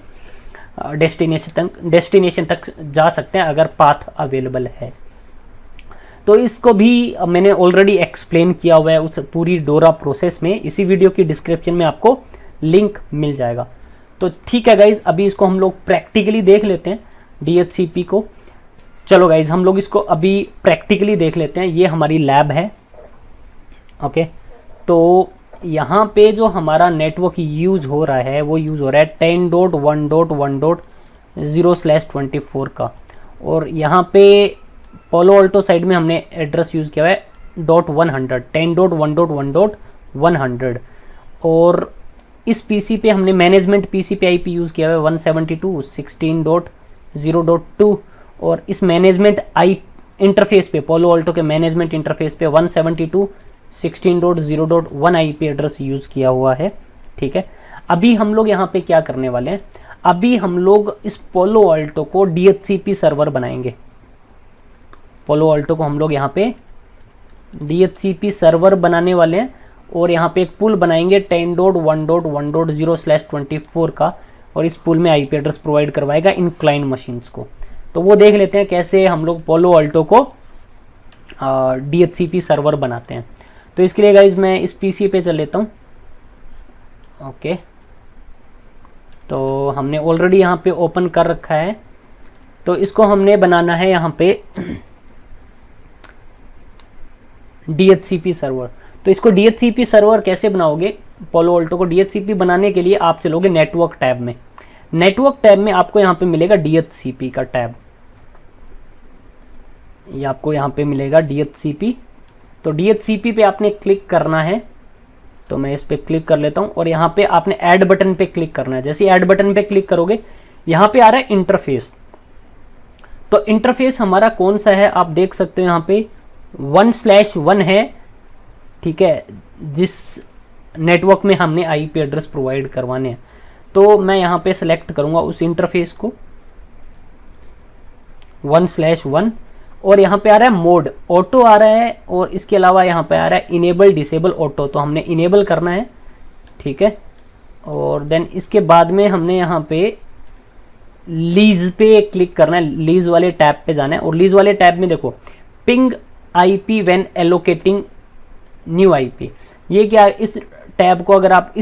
डेस्टिनेशन तक जा सकते हैं अगर पाथ अवेलेबल है। तो इसको भी मैंने ऑलरेडी एक्सप्लेन किया हुआ है उस पूरी डोरा प्रोसेस में, इसी वीडियो की डिस्क्रिप्शन में आपको लिंक मिल जाएगा। तो ठीक है गाइज, अभी इसको हम लोग प्रैक्टिकली देख लेते हैं DHCP को। चलो गाइज, हम लोग इसको अभी प्रैक्टिकली देख लेते हैं। ये हमारी लैब है, ओके। तो यहाँ पे जो हमारा नेटवर्क यूज हो रहा है वो यूज हो रहा है 10.1.1.0/24 का, और यहाँ पे पोलो अल्टो साइड में हमने एड्रेस यूज़ किया है .100 10.1.1.100, और इस पीसी पे हमने मैनेजमेंट पीसी पे आईपी यूज़ किया है 172.16.0.2, और इस मैनेजमेंट आई इंटरफेस पे पोलो अल्टो के मैनेजमेंट इंटरफेस पे 172.16.0.1 आईपी एड्रेस यूज़ किया हुआ है, ठीक है। अभी हम लोग यहाँ पे क्या करने वाले हैं, अभी हम लोग इस पोलो अल्टो को DHCP सर्वर बनाएंगे। पोलो अल्टो को हम लोग यहाँ पे DHCP सर्वर बनाने वाले हैं, और यहाँ पे एक पुल बनाएंगे 10.1.1.0/24 का, और इस पुल में आईपी एड्रेस प्रोवाइड करवाएगा इन क्लाइंट मशीन्स को। तो वो देख लेते हैं कैसे हम लोग पोलो अल्टो को DHCP सर्वर बनाते हैं। तो इसके लिए गाइज मैं इस पीसी पे चल लेता हूँ, ओके। तो हमने ऑलरेडी यहाँ पे ओपन कर रखा है, तो इसको हमने बनाना है यहाँ पे DHCP सर्वर। तो इसको DHCP सर्वर कैसे बनाओगे? पोलो अल्टो को DHCP बनाने के लिए आप चलोगे नेटवर्क टैब में। नेटवर्क टैब में आपको यहाँ पे मिलेगा DHCP का टैब, ये आपको यहाँ पे मिलेगा DHCP। तो DHCP पे आपने क्लिक करना है, तो मैं इस पे क्लिक कर लेता हूँ, और यहाँ पे आपने ऐड बटन पे क्लिक करना है। जैसे ऐड बटन पे क्लिक करोगे यहाँ पे आ रहा है इंटरफेस। तो इंटरफेस हमारा कौन सा है आप देख सकते हो, यहाँ पे 1/1 है, ठीक है, जिस नेटवर्क में हमने आईपी एड्रेस प्रोवाइड करवाने हैं। तो मैं यहाँ पे सेलेक्ट करूंगा उस इंटरफेस को 1/1, और यहाँ पे आ रहा है मोड ऑटो आ रहा है, और इसके अलावा यहाँ पे आ रहा है इनेबल डिसेबल ऑटो, तो हमने इनेबल करना है, ठीक है। और देन इसके बाद में हमने यहाँ पे लीज पे क्लिक करना है, लीज वाले टैब पे जाना है, और लीज वाले टैब में देखो ping IP when allocating new IP. ये क्या, इस टैब को अगर आप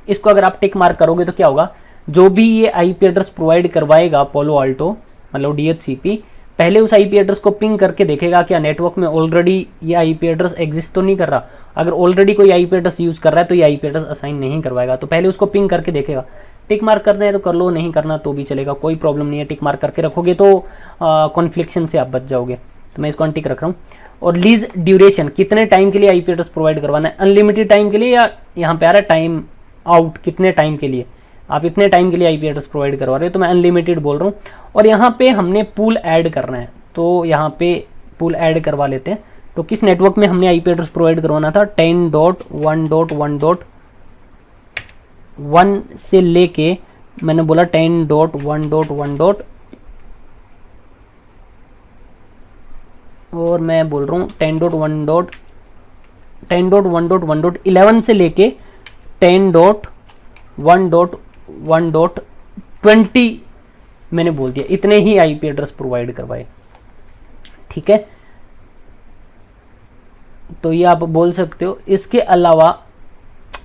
इसको अगर आप टिक मार्क करोगे तो क्या होगा, जो भी ये आईपी एड्रेस प्रोवाइड करवाएगा पोलो अल्टो मतलब DHCP, पहले उस आईपी एड्रेस को पिंग करके देखेगा क्या नेटवर्क में ऑलरेडी ये आईपी एड्रेस एग्जिस्ट तो नहीं कर रहा। अगर ऑलरेडी कोई आईपी एड्रेस यूज कर रहा है तो ये आईपी एड्रेस असाइन नहीं करवाएगा, तो पहले उसको पिंग करके देखेगा। टिक मार्क करना है तो कर लो, नहीं करना तो भी चलेगा, कोई प्रॉब्लम नहीं है। टिक मार्क करके रखोगे तो कॉन्फ्लिक्शन से आप बच जाओगे। तो मैं इसको अनटिक रख रहा हूँ। और लीज ड्यूरेशन, कितने टाइम के लिए आईपी एड्रेस प्रोवाइड करवाना है, अनलिमिटेड टाइम के लिए, या यहाँ पे आ रहा है टाइम आउट, कितने टाइम के लिए, आप इतने टाइम के लिए आईपी एड्रेस प्रोवाइड करवा रहे हो, तो मैं अनलिमिटेड बोल रहा हूँ। और यहाँ पे हमने पूल ऐड करना है, तो यहाँ पे पूल ऐड करवा लेते हैं। तो किस नेटवर्क में हमने आईपी एड्रेस प्रोवाइड करवाना था, 10.1.1.1 से लेके मैंने बोला 10.1.1. और मैं बोल रहा हूँ 10.1.11 से लेके 10.1.1.20 मैंने बोल दिया, इतने ही आईपी एड्रेस प्रोवाइड करवाए, ठीक है। तो ये आप बोल सकते हो। इसके अलावा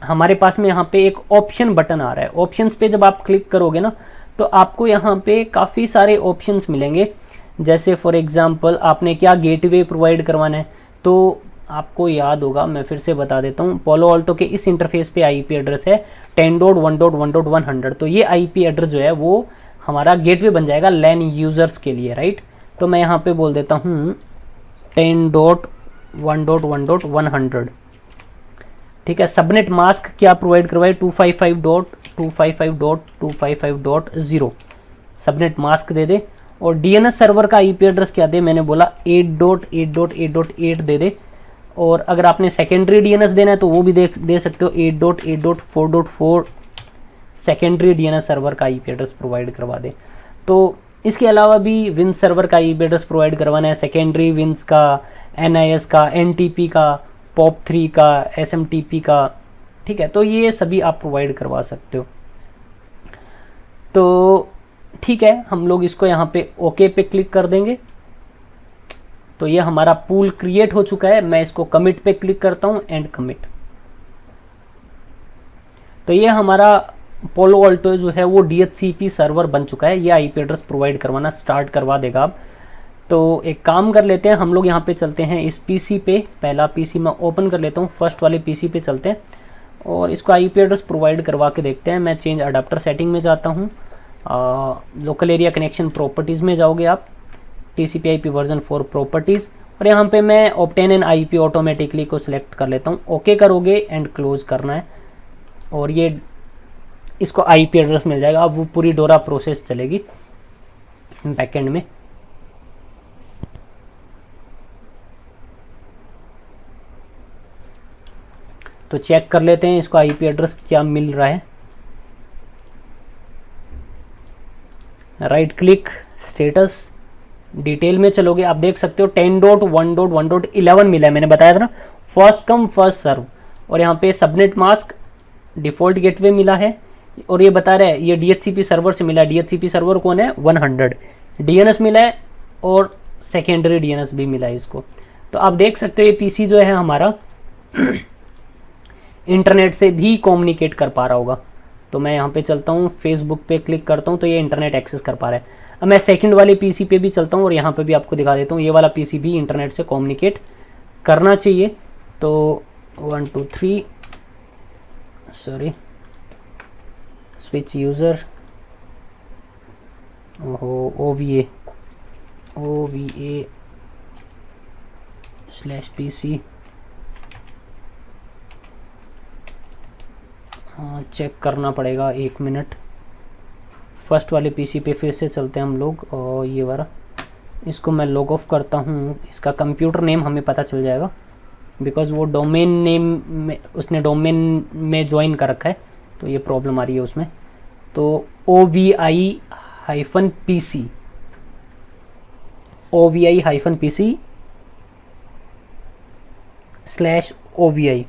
हमारे पास में यहाँ पे एक ऑप्शन बटन आ रहा है। ऑप्शंस पे जब आप क्लिक करोगे ना तो आपको यहाँ पे काफ़ी सारे ऑप्शंस मिलेंगे। जैसे फॉर एग्जांपल आपने क्या गेटवे प्रोवाइड करवाना है, तो आपको याद होगा, मैं फिर से बता देता हूँ। पोलो अल्टो के इस इंटरफेस पे आईपी एड्रेस है 10.1.1.100। तो ये आईपी एड्रेस जो है वो हमारा गेटवे बन जाएगा लैन यूजर्स के लिए, राइट। तो मैं यहाँ पे बोल देता हूँ 10.1.1.100, ठीक है। सबनेट मास्क क्या प्रोवाइड करवाए, 255.255.255.0 सबनेट मास्क दे दे। और डीएनएस सर्वर का आईपी एड्रेस क्या दे, मैंने बोला 8.8.8.8 दे दे। और अगर आपने सेकेंडरी डीएनएस देना है तो वो भी दे सकते हो, 8.8.4.4 सेकेंडरी डीएनएस सर्वर का आईपी एड्रेस प्रोवाइड करवा दे। तो इसके अलावा भी विंस सर्वर का आईपी एड्रेस प्रोवाइड करवाना है, सेकेंडरी विंस का, एनआईएस का, एनटीपी का, पॉप3 का, एसएमटीपी का, ठीक है। तो ये सभी आप प्रोवाइड करवा सकते हो। तो ठीक है, हम लोग इसको यहाँ पे ओके पे क्लिक कर देंगे। तो ये हमारा पूल क्रिएट हो चुका है। मैं इसको कमिट पे क्लिक करता हूँ, एंड कमिट। तो ये हमारा पोलो अल्टो जो है वो DHCP सर्वर बन चुका है। ये आईपी एड्रेस प्रोवाइड करवाना स्टार्ट करवा देगा अब। तो एक काम कर लेते हैं, हम लोग यहाँ पे चलते हैं इस पीसी पे। पहला पीसी मैं ओपन कर लेता हूँ, फर्स्ट वाले पीसी पे चलते हैं और इसको आईपी एड्रेस प्रोवाइड करवा के देखते हैं। मैं चेंज अडाप्टर सेटिंग में जाता हूँ, लोकल एरिया कनेक्शन प्रॉपर्टीज़ में जाओगे आप, TCP/IP वर्जन 4 प्रॉपर्टीज़, और यहाँ पे मैं ऑब्टेन एन आईपी ऑटोमेटिकली को सिलेक्ट कर लेता हूँ। ओके करोगे एंड क्लोज करना है और ये इसको आईपी एड्रेस मिल जाएगा। अब वो पूरी डोरा प्रोसेस चलेगी बैकएंड में। तो चेक कर लेते हैं इसको आईपी एड्रेस क्या मिल रहा है। राइट क्लिक, स्टेटस, डिटेल में चलोगे, आप देख सकते हो 10.1.1.11 मिला है। मैंने बताया था ना, फर्स्ट कम फर्स्ट सर्व। और यहाँ पे सबनेट मास्क डिफॉल्ट गेटवे मिला है और ये बता रहा है ये DHCP सर्वर से मिला है। DHCP सर्वर कौन है, 100। DNS मिला है और सेकेंडरी DNS भी मिला है इसको। तो आप देख सकते हो ये पीसी जो है हमारा इंटरनेट से भी कम्युनिकेट कर पा रहा होगा। तो मैं यहाँ पे चलता हूँ, फेसबुक पे क्लिक करता हूँ तो ये इंटरनेट एक्सेस कर पा रहा है। अब मैं सेकंड वाले पीसी पे भी चलता हूँ और यहाँ पे भी आपको दिखा देता हूँ, ये वाला पीसी भी इंटरनेट से कम्युनिकेट करना चाहिए। तो 1 2 3 sorry switch user, OVA /PC। हाँ, चेक करना पड़ेगा, 1 मिनट। फर्स्ट वाले पीसी पे फिर से चलते हैं हम लोग और ये वाला, इसको मैं लॉग ऑफ करता हूँ। इसका कंप्यूटर नेम हमें पता चल जाएगा बिकॉज़ वो डोमेन नेम में उसने डोमेन में ज्वाइन कर रखा है, तो ये प्रॉब्लम आ रही है उसमें। तो OVI-PC OVI-PC/OVI।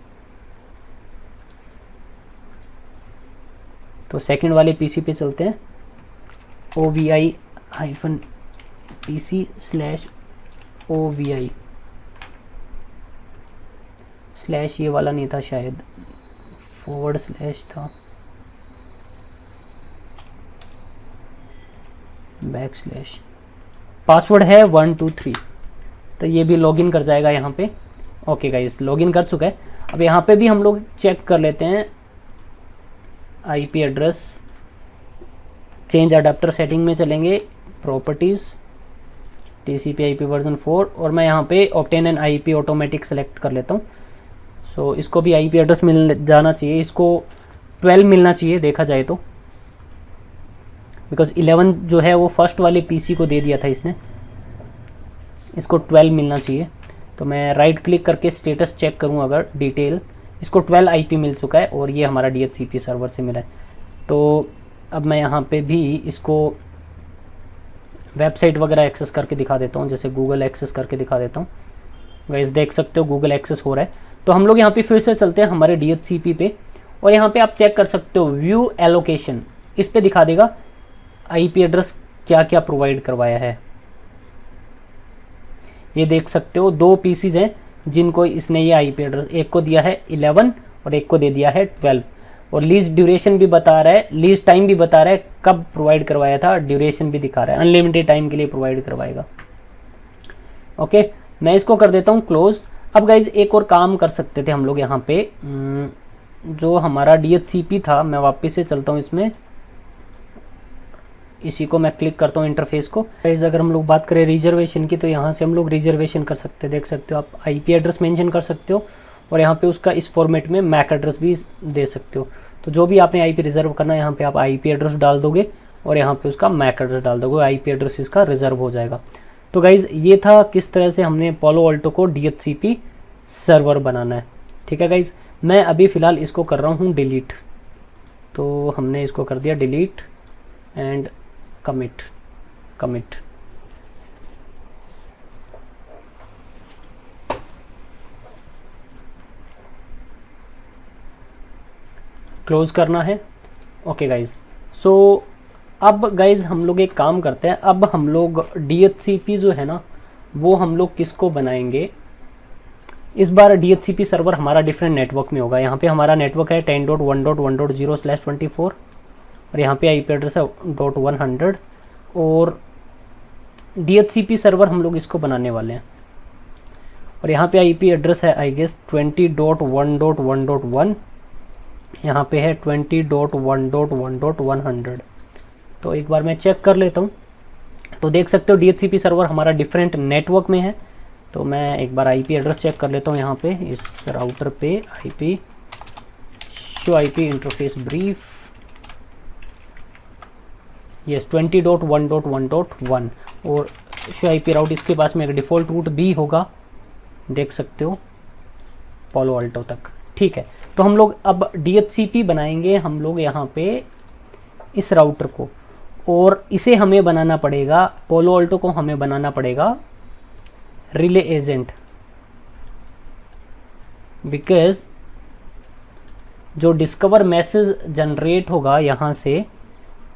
तो सेकंड वाले पीसी पे चलते हैं, OVI-PC/OVI स्लैश, ये वाला नहीं था शायद, / था, / पासवर्ड है 1 2 3। तो ये भी लॉगिन कर जाएगा यहाँ पे। ओके गाइस, लॉगिन कर चुका है। अब यहाँ पे भी हम लोग चेक कर लेते हैं IP address. Change adapter setting में चलेंगे, प्रॉपर्टीज़, TCP/IP वर्जन 4, और मैं यहाँ पे obtain N IP automatic select कर लेता हूँ। सो इसको भी आईपी एड्रेस मिल जाना चाहिए, इसको 12 मिलना चाहिए देखा जाए तो, बिकॉज 11 जो है वो फर्स्ट वाले पीसी को दे दिया था इसने, इसको 12 मिलना चाहिए। तो मैं राइट क्लिक करके स्टेटस चेक करूँ अगर डिटेल, इसको 12 आईपी मिल चुका है और ये हमारा DHCP सर्वर से मिला है। तो अब मैं यहाँ पे भी इसको वेबसाइट वगैरह एक्सेस करके दिखा देता हूँ, जैसे गूगल एक्सेस करके दिखा देता हूँ। गाइस देख सकते हो गूगल एक्सेस हो रहा है। तो हम लोग यहाँ पे फिर से चलते हैं हमारे DHCP पे और यहाँ पे आप चेक कर सकते हो व्यू एलोकेशन, इस पे दिखा देगा आईपी एड्रेस क्या क्या प्रोवाइड करवाया है। ये देख सकते हो 2 पीसीज हैं जिनको इसने ये आईपी एड्रेस, एक को दिया है 11 और एक को दे दिया है 12, और लीज ड्यूरेशन भी बता रहा है, लीज टाइम भी बता रहा है कब प्रोवाइड करवाया था, ड्यूरेशन भी दिखा रहा है, अनलिमिटेड टाइम के लिए प्रोवाइड करवाएगा। ओके, मैं इसको कर देता हूँ क्लोज। अब गाइज एक और काम कर सकते थे हम लोग यहाँ पे, जो हमारा DHCP था, मैं वापस से चलता हूँ इसमें, इसी को मैं क्लिक करता हूँ इंटरफेस को। गाइज अगर हम लोग बात करें रिजर्वेशन की, तो यहाँ से हम लोग रिजर्वेशन कर सकते हैं, देख सकते हो आप आईपी एड्रेस मेंशन कर सकते हो और यहाँ पे उसका इस फॉर्मेट में मैक एड्रेस भी दे सकते हो। तो जो भी आपने आईपी रिजर्व करना है यहाँ पे आप आईपी एड्रेस डाल दोगे और यहाँ पे उसका मैक एड्रेस डाल दोगे, आईपी एड्रेस इसका रिजर्व हो जाएगा। तो गाइज़ ये था किस तरह से हमने पालो अल्टो को DHCP सर्वर बनाना है। ठीक है गाइज़, मैं अभी फ़िलहाल इसको कर रहा हूँ डिलीट। तो हमने इसको कर दिया डिलीट एंड कमिट। क्लोज करना है। ओके गाइज़, सो अब गाइज़ हम लोग एक काम करते हैं, अब हम लोग DHCP जो है ना वो हम लोग किसको बनाएंगे, इस बार DHCP सर्वर हमारा डिफरेंट नेटवर्क में होगा। यहाँ पे हमारा नेटवर्क है 10.1.1.0/24 और यहाँ पे आईपी एड्रेस है .100 और DHCP सर्वर हम लोग इसको बनाने वाले हैं। और यहाँ पे आईपी एड्रेस है आई गेस 20.1.1.1, यहाँ पे है 20.1.1.100। तो एक बार मैं चेक कर लेता हूँ। तो देख सकते हो DHCP सर्वर हमारा डिफरेंट नेटवर्क में है। तो मैं एक बार आईपी एड्रेस चेक कर लेता हूँ यहाँ पे इस राउटर पे, IP show IP interface brief, yes 20.1.1.1 और शो आईपी राउट, इसके पास में एक डिफ़ॉल्ट रूट भी होगा, देख सकते हो पालो अल्टो तक। ठीक है, तो हम लोग अब DHCP बनाएंगे हम लोग यहाँ पे इस राउटर को, और इसे हमें बनाना पड़ेगा, पालो अल्टो को हमें बनाना पड़ेगा रिले एजेंट, बिकॉज जो डिस्कवर मैसेज जनरेट होगा यहाँ से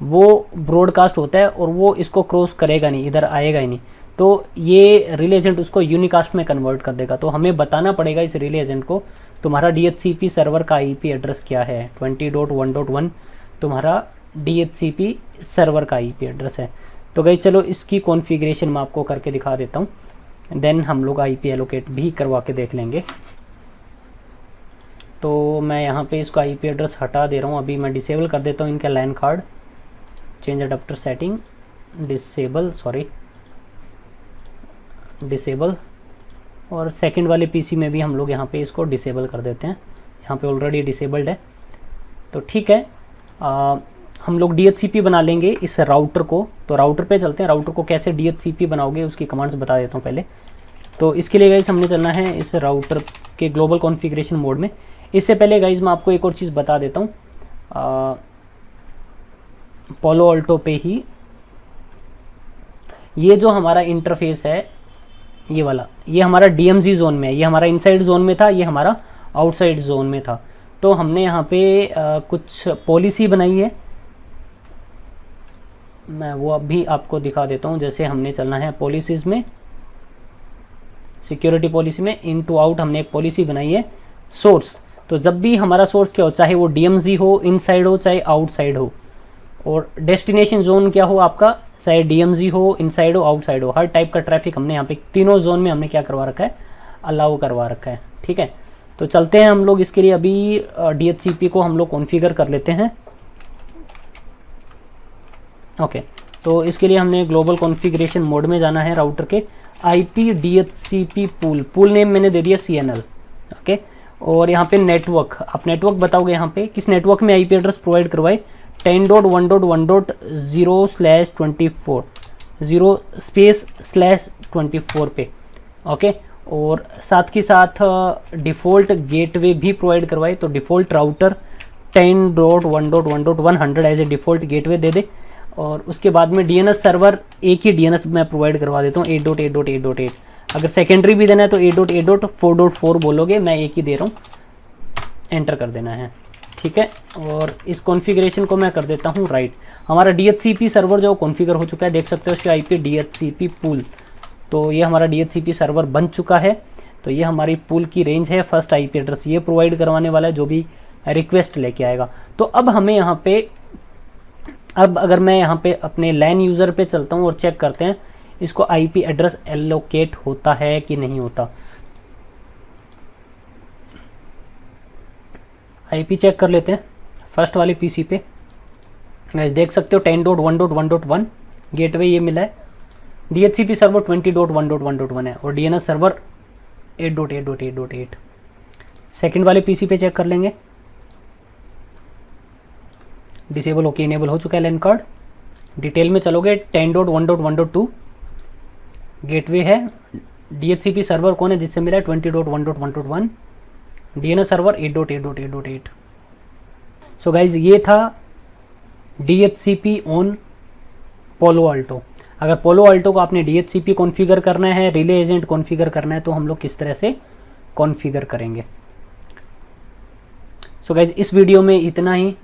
वो ब्रॉडकास्ट होता है और वो इसको क्रॉस करेगा नहीं, इधर आएगा ही नहीं। तो ये रिले एजेंट उसको यूनिकास्ट में कन्वर्ट कर देगा। तो हमें बताना पड़ेगा इस रिले एजेंट को तुम्हारा DHCP सर्वर का आईपी एड्रेस क्या है। 20.1.1 तुम्हारा DHCP सर्वर का आईपी एड्रेस है। तो गई चलो इसकी कॉन्फ़िगरेशन मैं आपको करके दिखा देता हूँ, देन हम लोग आईपी एलोकेट भी करवा के देख लेंगे। तो मैं यहाँ पे इसको आईपी एड्रेस हटा दे रहा हूँ, अभी मैं डिसेबल कर देता हूँ इनका LAN card, change adapter setting disable, और सेकंड वाले पीसी में भी हम लोग यहाँ पे इसको डिसेबल कर देते हैं, यहाँ पे ऑलरेडी डिसेबल्ड है। तो ठीक है, हम लोग DHCP बना लेंगे इस राउटर को। तो राउटर पे चलते हैं, राउटर को कैसे DHCP बनाओगे उसकी कमांड्स बता देता हूँ पहले। तो इसके लिए गाइज हमने चलना है इस राउटर के ग्लोबल कॉन्फ़िगरेशन मोड में। इससे पहले गाइज मैं आपको एक और चीज़ बता देता हूँ, पालो अल्टो पे ही ये जो हमारा इंटरफेस है ये वाला, ये हमारा DMZ जोन में है, ये हमारा इनसाइड जोन में था, ये हमारा आउटसाइड जोन में था। तो हमने यहाँ पे कुछ पॉलिसी बनाई है, मैं वो अभी आपको दिखा देता हूँ। जैसे हमने चलना है पॉलिसीज़ में, सिक्योरिटी पॉलिसी में इन टू आउट हमने एक पॉलिसी बनाई है सोर्स। तो जब भी हमारा सोर्स क्या हो, चाहे वो DMZ हो, इनसाइड हो, चाहे आउटसाइड हो, और डेस्टिनेशन जोन क्या हो आपका, चाहे DMZ हो, इनसाइड हो, आउटसाइड हो, हर टाइप का ट्रैफिक हमने यहाँ पे तीनों जोन में हमने क्या करवा रखा है, अलाउ करवा रखा है। ठीक है, तो चलते हैं हम लोग इसके लिए अभी DHCP को हम लोग कॉन्फ़िगर कर लेते हैं। ओके, तो इसके लिए हमने ग्लोबल कॉन्फ़िगरेशन मोड में जाना है राउटर के, IP DHCP पूल नेम मैंने दे दिया CNL। ओके, और यहाँ पे नेटवर्क, आप नेटवर्क बताओगे यहाँ पे किस नेटवर्क में आईपी एड्रेस प्रोवाइड करवाए, 10.1.1.0/24 0/24 पे। ओके, और साथ के साथ डिफ़ॉल्ट गेटवे भी प्रोवाइड करवाए। तो default router 10.1.1.100 as a default gateway दे दे, और उसके बाद में DNS सर्वर एक ही DNS मैं प्रोवाइड करवा देता हूँ 8.8.8.8। अगर सेकेंडरी भी देना है तो 8.8.4.4 बोलोगे, मैं एक ही दे रहा हूँ, एंटर कर देना है। ठीक है, और इस कॉन्फ़िगरेशन को मैं कर देता हूँ राइट। हमारा DHCP सर्वर जो कॉन्फ़िगर हो चुका है, देख सकते हो IP DHCP पूल। तो ये हमारा DHCP सर्वर बन चुका है। तो ये हमारी पूल की रेंज है, फर्स्ट IP एड्रेस ये प्रोवाइड करवाने वाला है जो भी रिक्वेस्ट लेके आएगा। तो अब हमें यहाँ पे, अब अगर मैं यहाँ पे अपने लैन यूज़र पे चलता हूँ और चेक करते हैं इसको IP एड्रेस एलोकेट होता है कि नहीं होता। IP चेक कर लेते हैं फर्स्ट वाले PC पे, देख सकते हो 10.1.1.1 गेटवे ये मिला है, DHCP सर्वर 20.1.1.1 है और DNS सर्वर 8.8.8.8। सेकेंड वाले PC पे चेक कर लेंगे, डिसेबल होके इनेबल हो चुका है लैन कार्ड, डिटेल में चलोगे 10.1.1.2 गेटवे है। DHCP सर्वर कौन है जिससे मिला है 20.1.1.1। DNS server 8.8.8.8। सो गाइज ये था DHCP ऑन पोलो अल्टो। अगर पोलो अल्टो को आपने DHCP कॉन्फ़िगर करना है, रिले एजेंट कॉन्फ़िगर करना है, तो हम लोग किस तरह से कॉन्फ़िगर करेंगे। सो गाइज इस वीडियो में इतना ही।